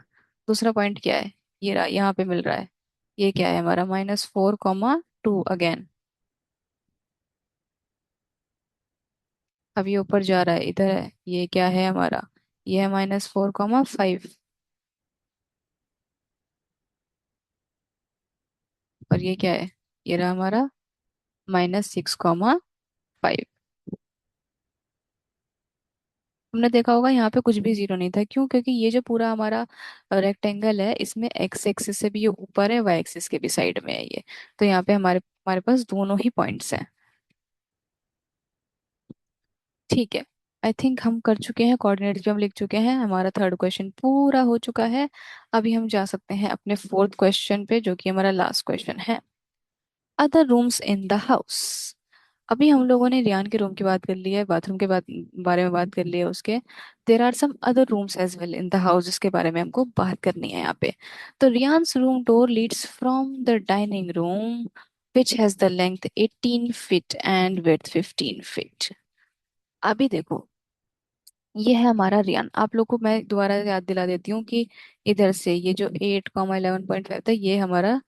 दूसरा पॉइंट क्या है, ये रहा, यहाँ पे मिल रहा है। ये क्या है हमारा -4, 2 अगेन। अब ये ऊपर जा रहा है, इधर है, ये क्या है हमारा, ये है -4, 5। और ये क्या है, ये रहा हमारा -6, 2। 5। तुमने देखा होगा यहाँ पे कुछ भी जीरो नहीं था, क्यों? क्योंकि ये जो पूरा हमारा रेक्टेंगल है, इसमें एक्स एक्सिस से भी ये ऊपर है, वाई एक्सिस के भी साइड में है ये। तो यहाँ पे हमारे हमारे पास दोनों ही पॉइंट्स हैं। ठीक है। आई थिंक हम कर चुके हैं, कोऑर्डिनेट्स भी हम लिख चुके हैं, हमारा थर्ड क्वेश्चन पूरा हो चुका है। अभी हम जा सकते हैं अपने फोर्थ क्वेश्चन पे, जो कि हमारा लास्ट क्वेश्चन है। Other rooms in the house. अभी हम लोगों ने रियान के रूम की बात कर ली है, बाथरूम के बारे में बात कर ली है उसके। There are some other rooms as well in the house, जिसके बारे में हमको बात करनी है यहाँ पे। तो Ryan's room door leads from the dining room which has the length 18 feet and width 15 feet. अभी देखो, ये है हमारा रियान। आप लोग को मैं दोबारा याद दिला देती हूँ कि इधर से ये जो 8,11.5 था, ये हमारा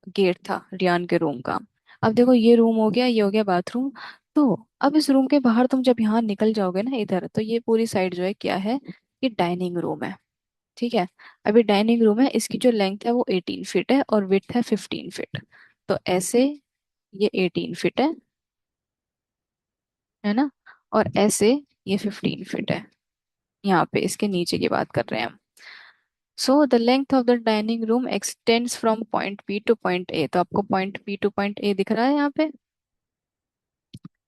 गेट था रियान के रूम का। अब देखो, ये रूम हो गया, ये हो गया बाथरूम। तो अब इस रूम के बाहर तुम जब यहाँ निकल जाओगे ना इधर, तो ये पूरी साइड जो है क्या है, ये डाइनिंग रूम है। ठीक है। अभी डाइनिंग रूम है, इसकी जो लेंथ है वो 18 फीट है और विड्थ है 15 फीट। तो ऐसे ये 18 फीट है ना, और ऐसे ये 15 फीट है। यहाँ पे इसके नीचे की बात कर रहे हैं हम। So the length of the dining room extends from point B to point A. तो आपको point B to point A दिख रहा है यहाँ पे।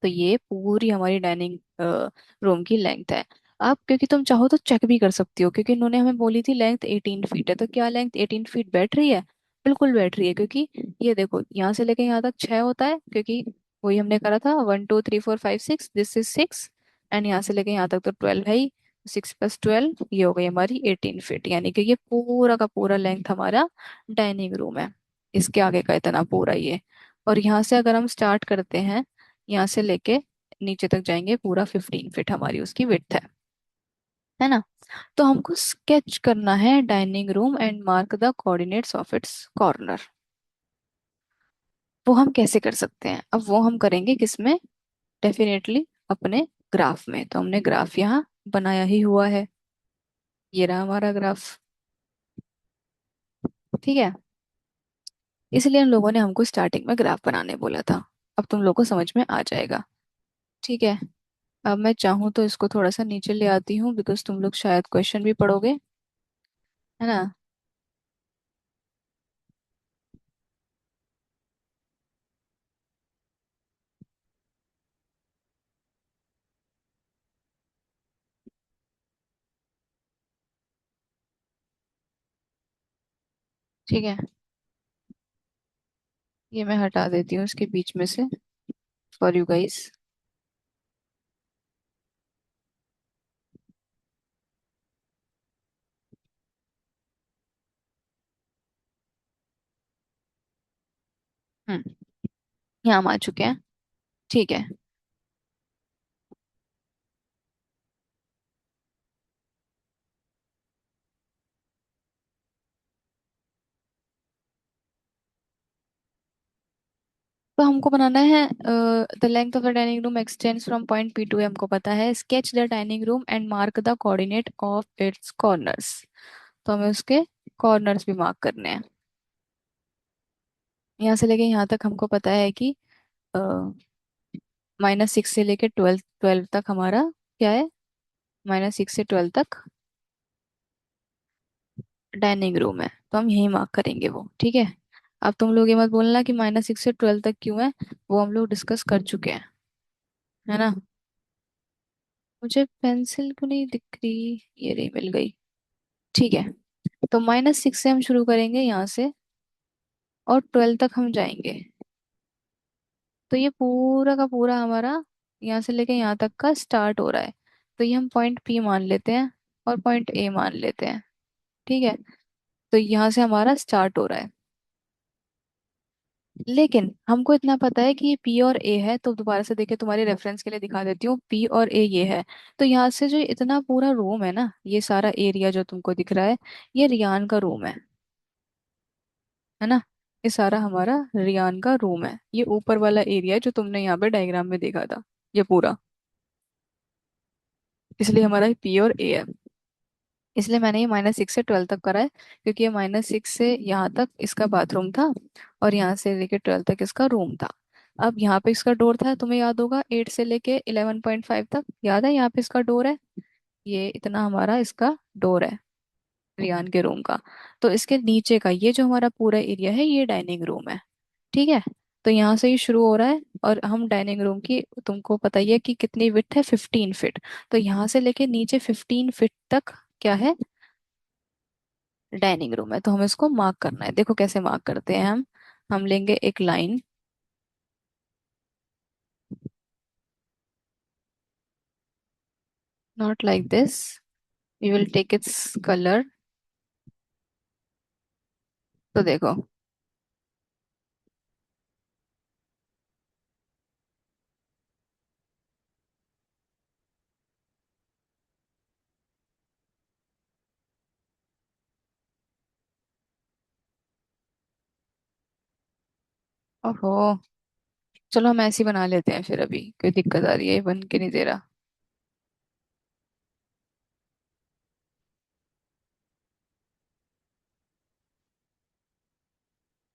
तो ये पूरी हमारी डाइनिंग रूम की लेंथ है। अब क्योंकि तुम चाहो तो चेक भी कर सकती हो, क्योंकि इन्होंने हमें बोली थी लेंथ 18 फीट है, तो क्या लेंथ 18 फीट बैठ रही है? बिल्कुल बैठ रही है, क्योंकि ये देखो, यहाँ से लेके यहाँ तक 6 होता है, क्योंकि वही हमने करा था 1 2 3 4 5 6, दिस इज 6। एंड यहाँ से लेके यहाँ तक तो 12 है ही। 6 + 12 ये हो गई हमारी 18 फीट, यानी कि ये पूरा का पूरा लेंथ हमारा डाइनिंग रूम है। इसके आगे का इतना पूरा ये। और यहाँ से अगर हम स्टार्ट करते हैं, यहाँ से लेके नीचे तक जाएंगे, पूरा 15 फीट हमारी उसकी विड्थ है ना। तो हमको स्केच करना है dining room and mark the coordinates of its corner. वो हम कैसे कर सकते हैं? अब वो हम करेंगे किसमें? डेफिनेटली अपने ग्राफ में। तो हमने ग्राफ यहाँ बनाया ही हुआ है, ये रहा हमारा ग्राफ। ठीक है। इसलिए उन लोगों ने हमको स्टार्टिंग में ग्राफ बनाने बोला था। अब तुम लोग को समझ में आ जाएगा। ठीक है। अब मैं चाहूँ तो इसको थोड़ा सा नीचे ले आती हूँ, बिकॉज तुम लोग शायद क्वेश्चन भी पढ़ोगे, है ना। ठीक है, ये मैं हटा देती हूँ इसके बीच में से, फॉर यू गाइस। हम्म। यहाँ हम आ चुके हैं। ठीक है। तो हमको बनाना है the length of the dining room extends from point P to, हमको पता है। Sketch the dining room and mark the coordinate of its corners. तो हमें उसके कॉर्नर्स भी मार्क करने हैं। यहाँ से लेके यहाँ तक हमको पता है कि -6 से लेके 12 12 तक हमारा क्या है, -6 से 12 तक डाइनिंग रूम है। तो हम यही मार्क करेंगे वो। ठीक है। अब तुम लोग ये मत बोलना कि -6 से 12 तक क्यों है, वो हम लोग डिस्कस कर चुके हैं, है ना। मुझे पेंसिल क्यों नहीं दिख रही? ये रही, मिल गई। ठीक है। तो -6 से हम शुरू करेंगे यहाँ से, और 12 तक हम जाएंगे। तो ये पूरा का पूरा हमारा यहाँ से लेके यहाँ तक का स्टार्ट हो रहा है। तो ये हम पॉइंट पी मान लेते हैं और पॉइंट ए मान लेते हैं। ठीक है। तो यहाँ से हमारा स्टार्ट हो रहा है। लेकिन हमको इतना पता है कि ये पी और ए है, तो दोबारा से देखे, तुम्हारे रेफरेंस के लिए दिखा देती हूँ, पी और ए ये है। तो यहाँ से जो इतना पूरा रूम है ना, ये सारा एरिया जो तुमको दिख रहा है, ये रियान का रूम है ना। ये सारा हमारा रियान का रूम है। ये ऊपर वाला एरिया जो तुमने यहाँ पे डायग्राम में देखा था, ये पूरा। इसलिए हमारा पी और ए है। इसलिए मैंने ये -6 से 12 तक करा है, क्योंकि ये -6 से यहाँ तक इसका बाथरूम था, और यहाँ से लेके 12 तक इसका रूम था। अब यहाँ पे इसका डोर था, तुम्हें याद होगा, 8 से लेके 11.5 तक, याद है यहाँ पे इसका डोर है। ये इतना हमारा इसका डोर है रियान के रूम का। तो इसके नीचे का ये जो हमारा पूरा एरिया है ये डाइनिंग रूम है। ठीक है। तो यहाँ से ही शुरू हो रहा है, और हम डाइनिंग रूम की, तुमको पता ही है कि कितनी विड्थ है, 15 फीट। तो यहाँ से लेके नीचे 15 फीट तक क्या है, डाइनिंग रूम है। तो हमें इसको मार्क करना है, देखो कैसे मार्क करते हैं हम लेंगे एक line. Not like this, we will take its colour. तो देखो, ओहो, चलो हम ऐसे ही बना लेते हैं फिर, अभी कोई दिक्कत आ रही है, ये बन के नहीं दे रहा।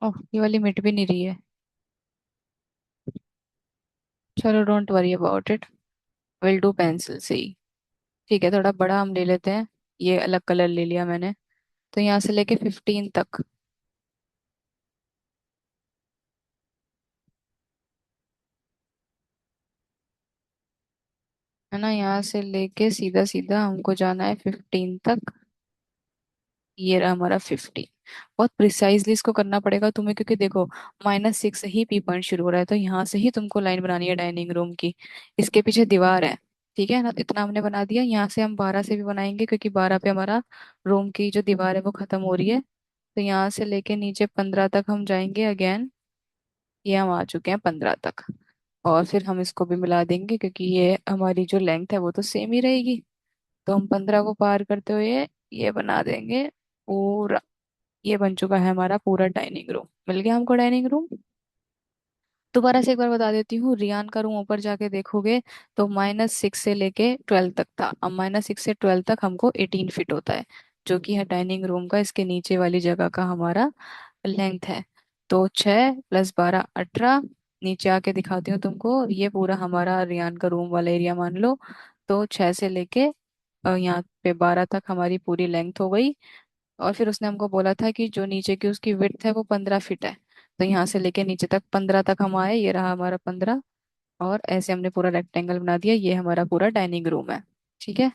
ओह, ये वाली मिट भी नहीं रही है। चलो don't worry about it, will do pencil से ही। ठीक है, थोड़ा बड़ा हम ले लेते हैं। ये अलग कलर ले लिया मैंने। तो यहाँ से लेके 15 तक, है ना, यहाँ से लेके सीधा सीधा हमको जाना है 15 तक। ये रहा हमारा 15। बहुत प्रिसाइजली इसको करना पड़ेगा तुम्हें, क्योंकि देखो -6 से ही पी पॉइंट शुरू हो रहा है, तो यहाँ से ही तुमको लाइन बनानी है डाइनिंग रूम की। इसके पीछे दीवार है, ठीक है ना, इतना हमने बना दिया। यहाँ से हम 12 से भी बनाएंगे, क्योंकि 12 पे हमारा रूम की जो दीवार है वो खत्म हो रही है। तो यहाँ से लेके नीचे 15 तक हम जाएंगे अगेन। ये हम आ चुके हैं 15 तक। और फिर हम इसको भी मिला देंगे, क्योंकि ये हमारी जो लेंथ है वो तो सेम ही रहेगी। तो हम 15 को पार करते हुए ये बना देंगे पूरा। ये बन चुका है हमारा पूरा डाइनिंग रूम, मिल गया हमको डाइनिंग रूम। दोबारा से एक बार बता देती हूँ, रियान का रूम ऊपर जाके देखोगे तो -6 से लेके 12 तक था। अब -6 से 12 तक हमको 18 फीट होता है, जो कि है डाइनिंग रूम का इसके नीचे वाली जगह का हमारा लेंथ है। तो 6 + 12 18। नीचे आके दिखाती हूँ तुमको, ये पूरा हमारा रियान का रूम वाला एरिया मान लो। तो 6 से लेके यहाँ पे 12 तक हमारी पूरी लेंथ हो गई। और फिर उसने हमको बोला था कि जो नीचे की उसकी विड्थ है वो 15 फीट है। तो यहाँ से लेके नीचे तक 15 तक हम आए, ये रहा हमारा 15। और ऐसे हमने पूरा रेक्टेंगल बना दिया, ये हमारा पूरा डाइनिंग रूम है। ठीक है,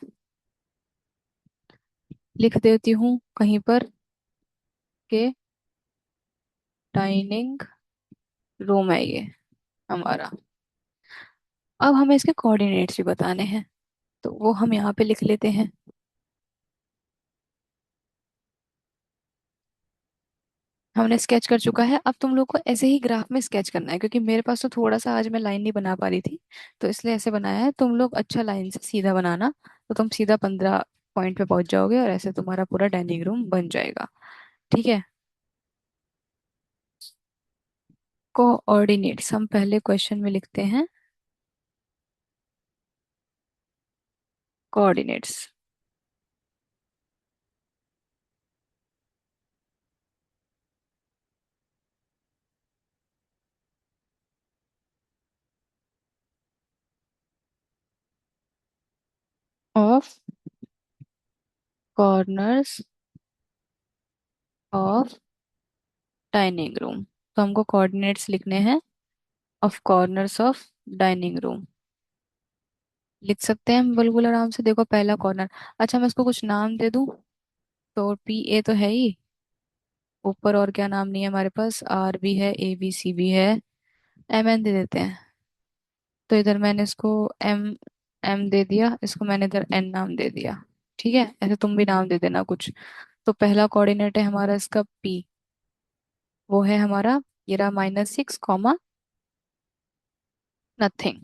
लिख देती हूँ कहीं पर के डाइनिंग रूम है ये हमारा। अब हमें इसके कोऑर्डिनेट्स भी बताने हैं, तो वो हम यहाँ पे लिख लेते हैं। हमने स्केच कर चुका है, अब तुम लोग को ऐसे ही ग्राफ में स्केच करना है, क्योंकि मेरे पास तो थोड़ा सा आज मैं लाइन नहीं बना पा रही थी, तो इसलिए ऐसे बनाया है। तुम लोग अच्छा लाइन से सीधा बनाना, तो तुम सीधा 15 पॉइंट पे पहुंच जाओगे, और ऐसे तुम्हारा पूरा डाइनिंग रूम बन जाएगा। ठीक है। कोऑर्डिनेट्स हम पहले क्वेश्चन में लिखते हैं। Coordinates of corners of dining room. तो हमको कोऑर्डिनेट्स लिखने हैं of corners of dining room. लिख सकते हैं हम बिल्कुल आराम से। देखो पहला कॉर्नर, अच्छा मैं इसको कुछ नाम दे दूं। तो PA तो है ही ऊपर, और क्या नाम नहीं है हमारे पास, R भी है, ABC भी है, MN दे देते हैं। तो इधर मैंने इसको M दे दिया, इसको मैंने इधर N नाम दे दिया। ठीक है, ऐसे तुम भी नाम दे देना कुछ। तो पहला कोऑर्डिनेट है हमारा इसका P, वो है हमारा, ये रहा -6 नथिंग।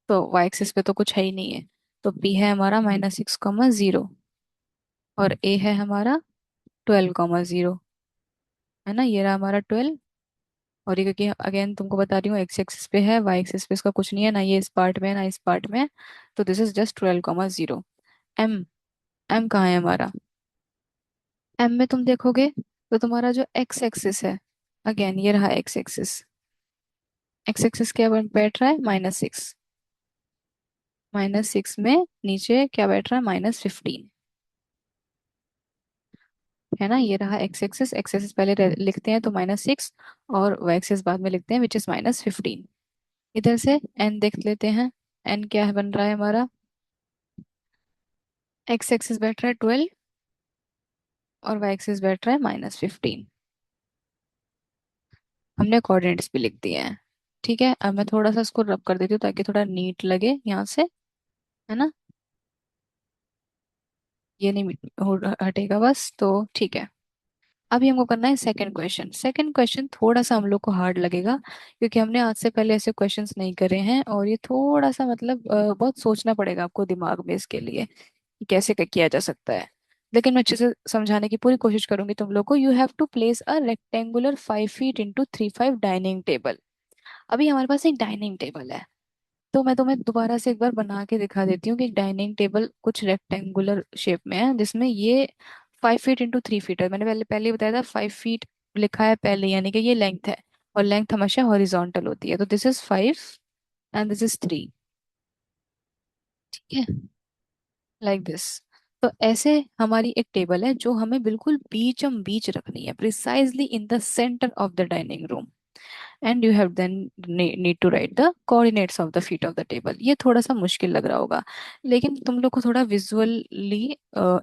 तो Y एक्सिस पे तो कुछ है ही नहीं है। तो P है हमारा -6 0, और A है हमारा 12 0, है ना, ये रहा हमारा 12। और ये क्योंकि अगेन तुमको बता रही हूँ एक्स एक्सिस पे है, वाई एक्सिस पे इसका कुछ नहीं है, ना ये इस पार्ट में है ना इस पार्ट में है। तो this is just 12 0। M, M कहाँ है हमारा, एम में तुम देखोगे तो तुम्हारा जो एक्स एक्सिस है, अगेन ये रहा एक्स एक्सिस, एक्स एक्सिस क्या बैठ रहा है, -6। -6 में नीचे क्या बैठ रहा है, -15। है ना, ये रहा एक्स एक्सिस। एक्स एक्सिस पहले लिखते हैं तो -6, और वाई एक्सिस बाद में लिखते हैं विच इज -15। इधर से एन देख लेते हैं। एन क्या है बन रहा है हमारा, एक्स एक्सिस बैठ रहा है 12, और वाई एक्सिस बैठ रहा है -15। हमने कोऑर्डिनेट्स भी लिख दिए हैं। ठीक है, अब मैं थोड़ा सा इसको रब कर देती हूँ ताकि थोड़ा नीट लगे यहाँ से। है ना, ये नहीं हटेगा बस, तो ठीक है। अभी हमको करना है सेकंड क्वेश्चन। सेकंड क्वेश्चन थोड़ा सा हम लोग को हार्ड लगेगा, क्योंकि हमने आज से पहले ऐसे क्वेश्चंस नहीं करे हैं, और ये थोड़ा सा मतलब बहुत सोचना पड़ेगा आपको दिमाग में इसके लिए कि कैसे किया जा सकता है। लेकिन मैं अच्छे से समझाने की पूरी कोशिश करूंगी तुम लोग को। You have to place a rectangular 5 feet into 3 5 dining table. अभी हमारे पास एक डाइनिंग टेबल है, तो मैं तुम्हें दोबारा से एक बार बना के दिखा देती हूँ कि डाइनिंग टेबल कुछ रेक्टेंगुलर शेप में है, जिसमें ये 5 फीट इंटू 3 फीट है। मैंने पहले पहले ही बताया था 5 फीट लिखा है पहले, यानी कि ये लेंथ है, और लेंथ हमेशा हॉरिजॉन्टल होती है। तो this is 5 and this is 3। ठीक है, लाइक दिस। तो ऐसे हमारी एक टेबल है जो हमें बिल्कुल बीचम बीच रखनी है, precisely in the centre of the dining room. And you have then need to write the coordinates of the feet of the table. ये थोड़ा सा मुश्किल लग रहा होगा, लेकिन तुम लोग को थोड़ा विजुअली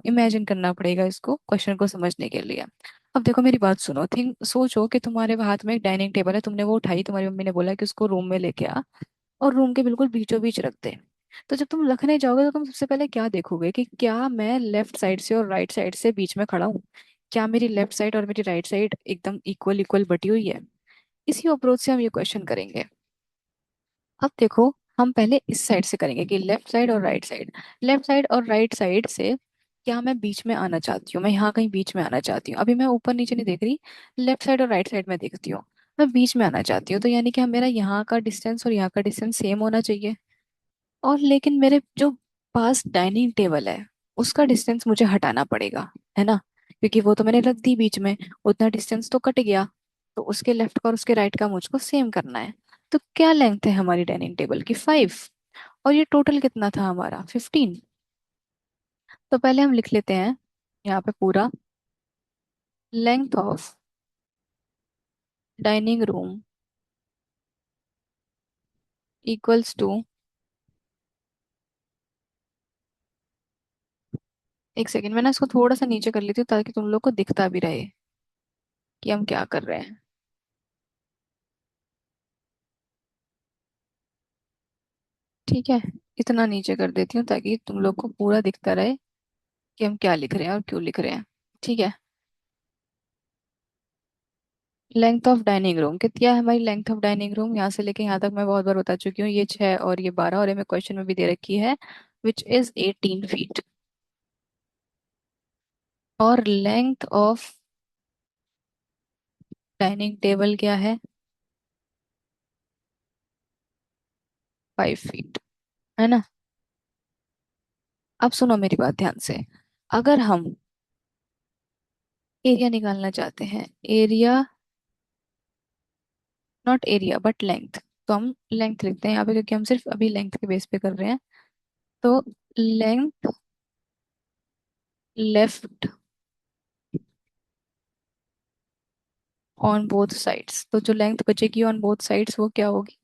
इमेजिन करना पड़ेगा इसको, क्वेश्चन को समझने के लिए। अब देखो मेरी बात सुनो। थिंक सोचो कि तुम्हारे हाथ में एक डाइनिंग टेबल है, तुमने वो उठाई, तुम्हारी मम्मी ने बोला कि उसको रूम में लेके आ, और रूम के बिल्कुल बीचों बीच रख दे। तो जब तुम रखने जाओगे तो तुम सबसे पहले क्या देखोगे कि क्या मैं लेफ्ट साइड से और राइट साइड से बीच में खड़ा हूँ, क्या मेरी लेफ्ट साइड और मेरी राइट साइड एकदम इक्वल इक्वल बटी हुई है। इसी अप्रोच से हम ये क्वेश्चन करेंगे। अब देखो, हम पहले इस साइड से करेंगे कि लेफ्ट साइड और राइट साइड। लेफ्ट साइड और राइट साइड से क्या मैं बीच में आना चाहती हूँ, मैं यहाँ कहीं बीच में आना चाहती हूँ। अभी मैं ऊपर नीचे नहीं देख रही, लेफ्ट साइड और राइट साइड में देखती हूँ। मैं बीच में आना चाहती हूँ, तो यानी कि मेरा यहाँ का डिस्टेंस और यहाँ का डिस्टेंस सेम होना चाहिए। और लेकिन मेरे जो पास डाइनिंग टेबल है उसका डिस्टेंस मुझे हटाना पड़ेगा, है ना, क्योंकि वो तो मैंने रख दी बीच में, उतना डिस्टेंस तो कट गया। तो उसके लेफ्ट का और उसके राइट का मुझको सेम करना है। तो क्या लेंथ है हमारी डाइनिंग टेबल की, 5। और ये टोटल कितना था हमारा, 15। तो पहले हम लिख लेते हैं यहाँ पे पूरा, length of dining room equals to, एक सेकेंड मैं ना इसको थोड़ा सा नीचे कर लेती हूँ ताकि तुम लोग को दिखता भी रहे कि हम क्या कर रहे हैं। ठीक है, इतना नीचे कर देती हूँ ताकि तुम लोग को पूरा दिखता रहे कि हम क्या लिख रहे हैं और क्यों लिख रहे हैं। ठीक है, लेंथ ऑफ डाइनिंग रूम कितना है हमारी, लेंथ ऑफ डाइनिंग रूम यहाँ से लेके यहाँ तक मैं बहुत बार बता चुकी हूँ, ये 6 और ये 12, और ये मैं क्वेश्चन में भी दे रखी है, विच इज 18 फीट। और लेंथ ऑफ डाइनिंग टेबल क्या है, 5 फीट। है ना, अब सुनो मेरी बात ध्यान से। अगर हम एरिया निकालना चाहते हैं, area, not area but length, तो हम लेंथ लिखते हैं यहाँ पे, क्योंकि हम सिर्फ अभी लेंथ के बेस पे कर रहे हैं। तो length left on both sides, तो जो लेंथ बचेगी ऑन बोथ साइड्स वो क्या होगी,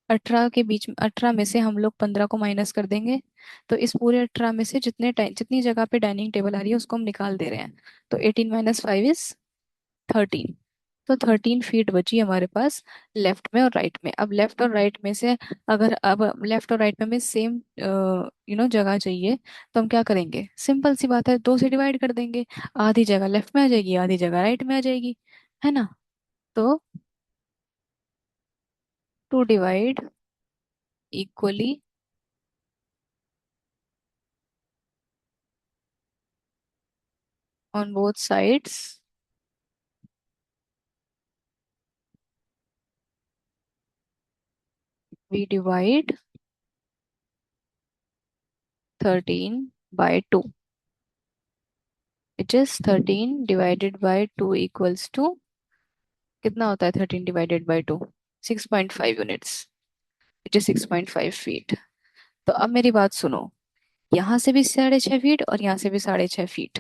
18 के बीच में, 18 में से हम लोग 15 को माइनस कर देंगे। तो इस पूरे 18 में से जितने टाइम जितनी जगह पे डाइनिंग टेबल आ रही है उसको हम निकाल दे रहे हैं। तो 18 - 5 इज 13। तो 13 फीट बची हमारे पास लेफ्ट में और राइट में। अब लेफ्ट और राइट में से, अगर अब लेफ्ट और राइट में हमें सेम जगह चाहिए, तो हम क्या करेंगे, सिंपल सी बात है, 2 से डिवाइड कर देंगे। आधी जगह लेफ्ट में आ जाएगी, आधी जगह राइट में आ जाएगी। है ना, तो to divide equally on both sides, we divide 13/2, which is 13 divided by 2 equals to, कितना होता है 13 divided by 2, 6.5 units, which is 6.5 feet. तो अब मेरी बात सुनो, यहाँ से भी 6.5 फीट और यहाँ से भी 6.5 फीट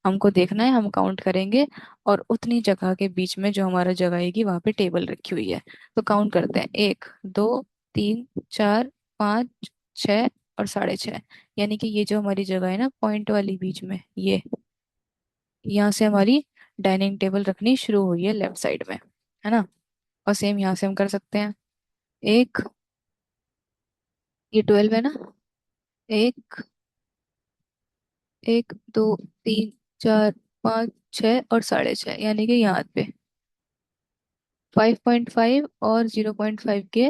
हमको देखना है, हम काउंट करेंगे। और उतनी जगह के बीच में जो हमारा जगह आएगी वहां पे टेबल रखी हुई है। तो काउंट करते हैं, 1, 2, 3, 4, 5, 6 और 6.5। यानी कि ये जो हमारी जगह है ना पॉइंट वाली बीच में, ये यहाँ से हमारी डाइनिंग टेबल रखनी शुरू हुई है लेफ्ट साइड में, है ना। और सेम यहाँ से हम कर सकते हैं। एक, ये 12 है ना। एक, 1, 2, 3, 4, 5, 6 और 6.5, यानी कि यहाँ पे 5.5 और 0.5 के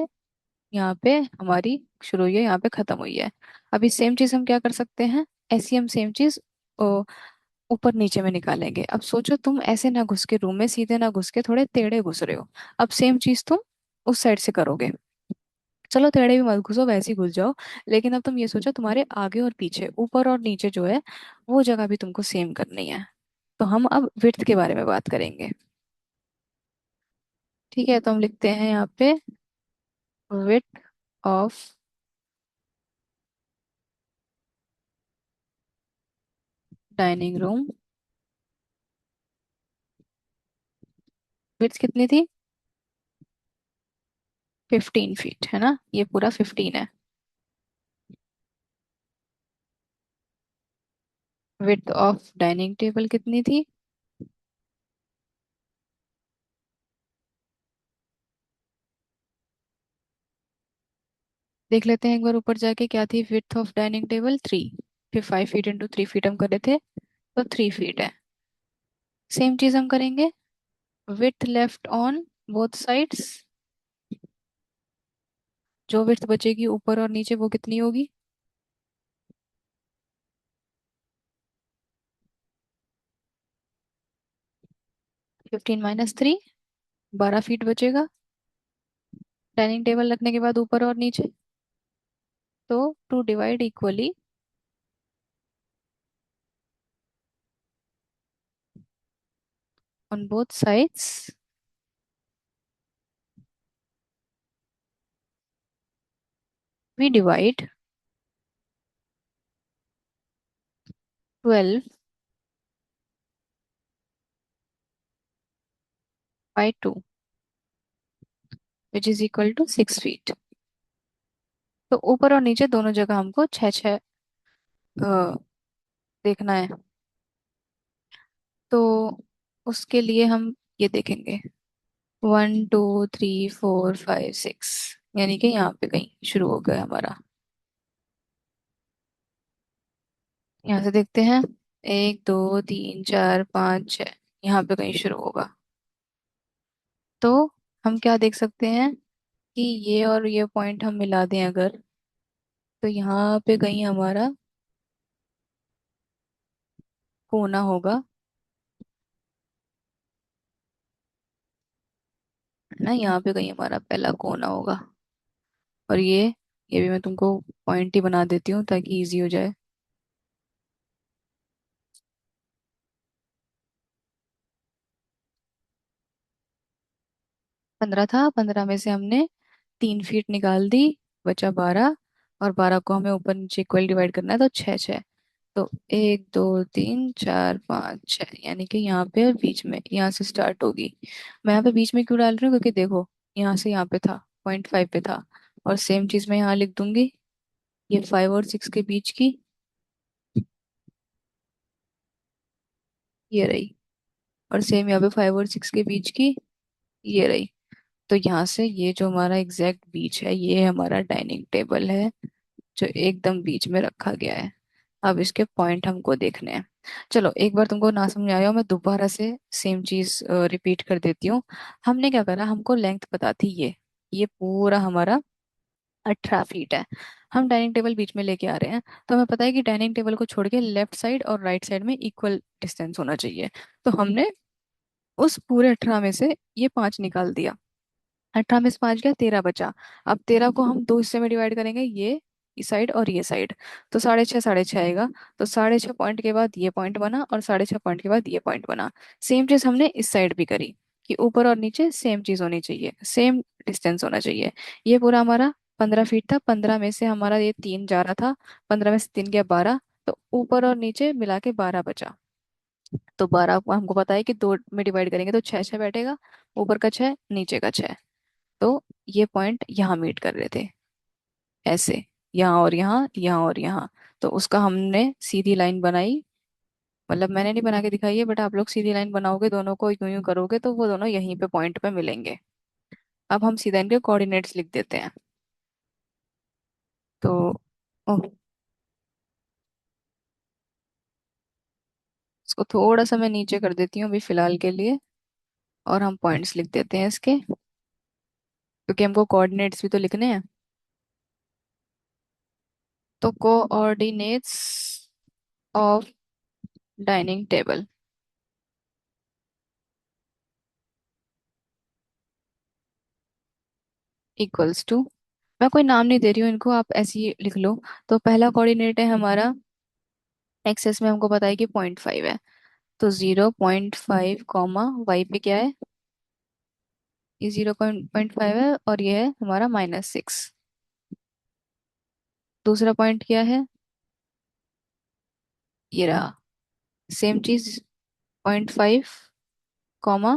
यहाँ पे हमारी शुरू हुई है, यहाँ पे खत्म हुई है। अभी सेम चीज हम क्या कर सकते हैं, ऐसी हम सेम चीज ऊपर नीचे में निकालेंगे। अब सोचो, तुम ऐसे ना घुस के रूम में, सीधे ना घुस के थोड़े टेढ़े घुस रहे हो। अब सेम चीज तुम उस साइड से करोगे। चलो टेढ़े भी मत घुसो, वैसे ही घुस जाओ। लेकिन अब तुम ये सोचो, तुम्हारे आगे और पीछे, ऊपर और नीचे जो है, वो जगह भी तुमको सेम करनी है। तो हम अब विड्थ के बारे में बात करेंगे। ठीक है, तो हम लिखते हैं यहाँ पे width of dining room. Width कितनी थी? 15 फीट, है ना, ये पूरा 15 है। विड्थ ऑफ डाइनिंग टेबल कितनी थी? देख लेते हैं एक बार ऊपर जाके, क्या थी विड्थ ऑफ डाइनिंग टेबल? 3। फिर 5 फीट इंटू 3 फीट हम करे थे, तो 3 फीट है। सेम चीज हम करेंगे, width left on both sides. जो विड्थ बचेगी ऊपर और नीचे वो कितनी होगी? 15 - 3, 12 फीट बचेगा डाइनिंग टेबल रखने के बाद ऊपर और नीचे। तो to divide equally on both sides, we divide 12/2, which is equal to 6 feet. तो ऊपर और नीचे दोनों जगह हमको छः छः देखना है। तो उसके लिए हम ये देखेंगे, 1, 2, 3, 4, 5, 6, यानी कि यहाँ पे कहीं शुरू हो गया हमारा। यहाँ से देखते हैं, 1, 2, 3, 4, 5, 6, यहाँ पे कहीं शुरू होगा। तो हम क्या देख सकते हैं कि ये और ये पॉइंट हम मिला दें अगर, तो यहाँ पे कहीं हमारा कोना होगा, है ना। यहाँ पे कहीं हमारा पहला कोना होगा। और ये भी मैं तुमको पॉइंट ही बना देती हूँ ताकि इजी हो जाए। 15 था, 15 में से हमने 3 फीट निकाल दी, बचा 12। और 12 को हमें ऊपर नीचे इक्वल डिवाइड करना है, तो छः छः। तो 1, 2, 3, 4, 5, 6, यानी कि यहाँ पे और बीच में, यहाँ से स्टार्ट होगी। मैं यहाँ पे बीच में क्यों डाल रही हूँ, क्योंकि देखो यहाँ से यहाँ पे था, 0.5 पे था। और सेम चीज मैं यहाँ लिख दूंगी, ये 5 और 6 के बीच की ये रही। और सेम यहाँ पे 5 और 6 के बीच की ये रही। तो यहाँ से ये जो हमारा एग्जैक्ट बीच है, ये हमारा डाइनिंग टेबल है जो एकदम बीच में रखा गया है। अब इसके पॉइंट हमको देखने हैं। चलो, एक बार तुमको ना समझ आया हो, मैं दोबारा से सेम चीज रिपीट कर देती हूँ। हमने क्या करा, हमको लेंथ पता थी, ये पूरा हमारा 18 फीट है। हम डाइनिंग टेबल बीच में लेके आ रहे हैं, तो हमें पता है कि डाइनिंग टेबल को छोड़ के लेफ्ट साइड और राइट साइड में इक्वल डिस्टेंस होना चाहिए। तो हमने उस पूरे 18 में से ये 5 निकाल दिया। 18 में से 5 गया, 13 बचा। अब 13 को हम दो हिस्से में डिवाइड करेंगे, ये साइड और ये साइड। तो 6.5 6.5 आएगा। तो 6.5 पॉइंट के बाद ये पॉइंट बना, और 6.5 पॉइंट के बाद ये पॉइंट बना। सेम चीज हमने इस साइड भी करी, कि ऊपर और नीचे सेम चीज होनी चाहिए, सेम डिस्टेंस होना चाहिए। ये पूरा हमारा 15 फीट था, 15 में से हमारा ये 3 जा रहा था, 15 में से 3 गया 12, तो ऊपर और नीचे मिला के 12 बचा। तो 12 को हमको पता है कि 2 में डिवाइड करेंगे तो 6 6 बैठेगा, ऊपर का 6 नीचे का 6। तो ये पॉइंट यहाँ मीट कर रहे थे, ऐसे, यहाँ और यहाँ, यहाँ और यहाँ। तो उसका हमने सीधी लाइन बनाई, मतलब मैंने नहीं बना के दिखाई है, बट आप लोग सीधी लाइन बनाओगे, दोनों को यूं यूं करोगे तो वो दोनों यहीं पे पॉइंट पे मिलेंगे। अब हम सीधा इनके कोऑर्डिनेट्स लिख देते हैं। तो ओह, इसको थोड़ा सा मैं नीचे कर देती हूँ अभी फिलहाल के लिए, और हम पॉइंट्स लिख देते हैं इसके, क्योंकि हमको कोऑर्डिनेट्स भी तो लिखने हैं। तो coordinates of dining table equals to, मैं कोई नाम नहीं दे रही हूँ इनको, आप ऐसे ही लिख लो। तो पहला कोऑर्डिनेट है हमारा, एक्सेस में हमको पता है कि 0.5 है, तो 0.5 कॉमा वाई पे क्या है, ये 0.5 है, और ये है हमारा -6। दूसरा पॉइंट क्या है, ये रहा, सेम चीज, 0.5 कॉमा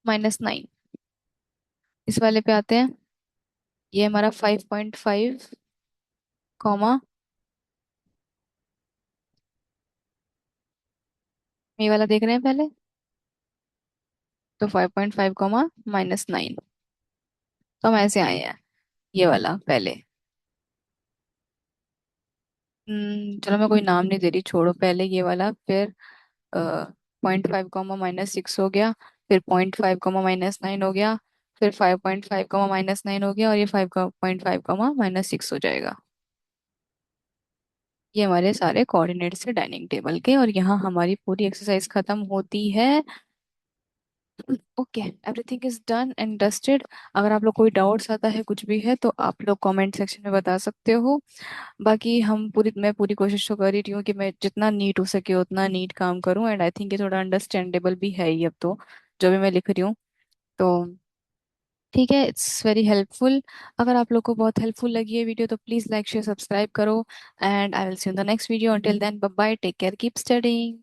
-9। इस वाले पे आते हैं, ये हमारा 5.5 कॉमा, ये वाला देख रहे हैं पहले, तो 5.5 -9। तो हम ऐसे आए हैं, ये वाला पहले। चलो मैं कोई नाम नहीं दे रही, छोड़ो, पहले ये वाला, फिर 0.5 हो गया, फिर 0.5 - 9 हो गया, फिर 5.5 - 9 हो गया, और ये 5.5 - 6 हो जाएगा। ये हमारे सारे कोऑर्डिनेट्स है डाइनिंग टेबल के, और यहाँ हमारी पूरी एक्सरसाइज खत्म होती है। Okay, everything is done and dusted. अगर आप लोग कोई डाउट्स आता है, कुछ भी है, तो आप लोग कमेंट सेक्शन में बता सकते हो। बाकी मैं पूरी कोशिश तो कर ही रही हूँ कि मैं जितना नीट हो सके उतना नीट काम करूँ, एंड आई थिंक ये थोड़ा अंडरस्टैंडेबल भी है ही अब तो, जो भी मैं लिख रही हूँ। तो ठीक है, इट्स वेरी हेल्पफुल। अगर आप लोग को बहुत हेल्पफुल लगी है वीडियो, तो प्लीज़ लाइक शेयर सब्सक्राइब करो, and I will see you in the next video. Until then, bye bye, take care, keep studying.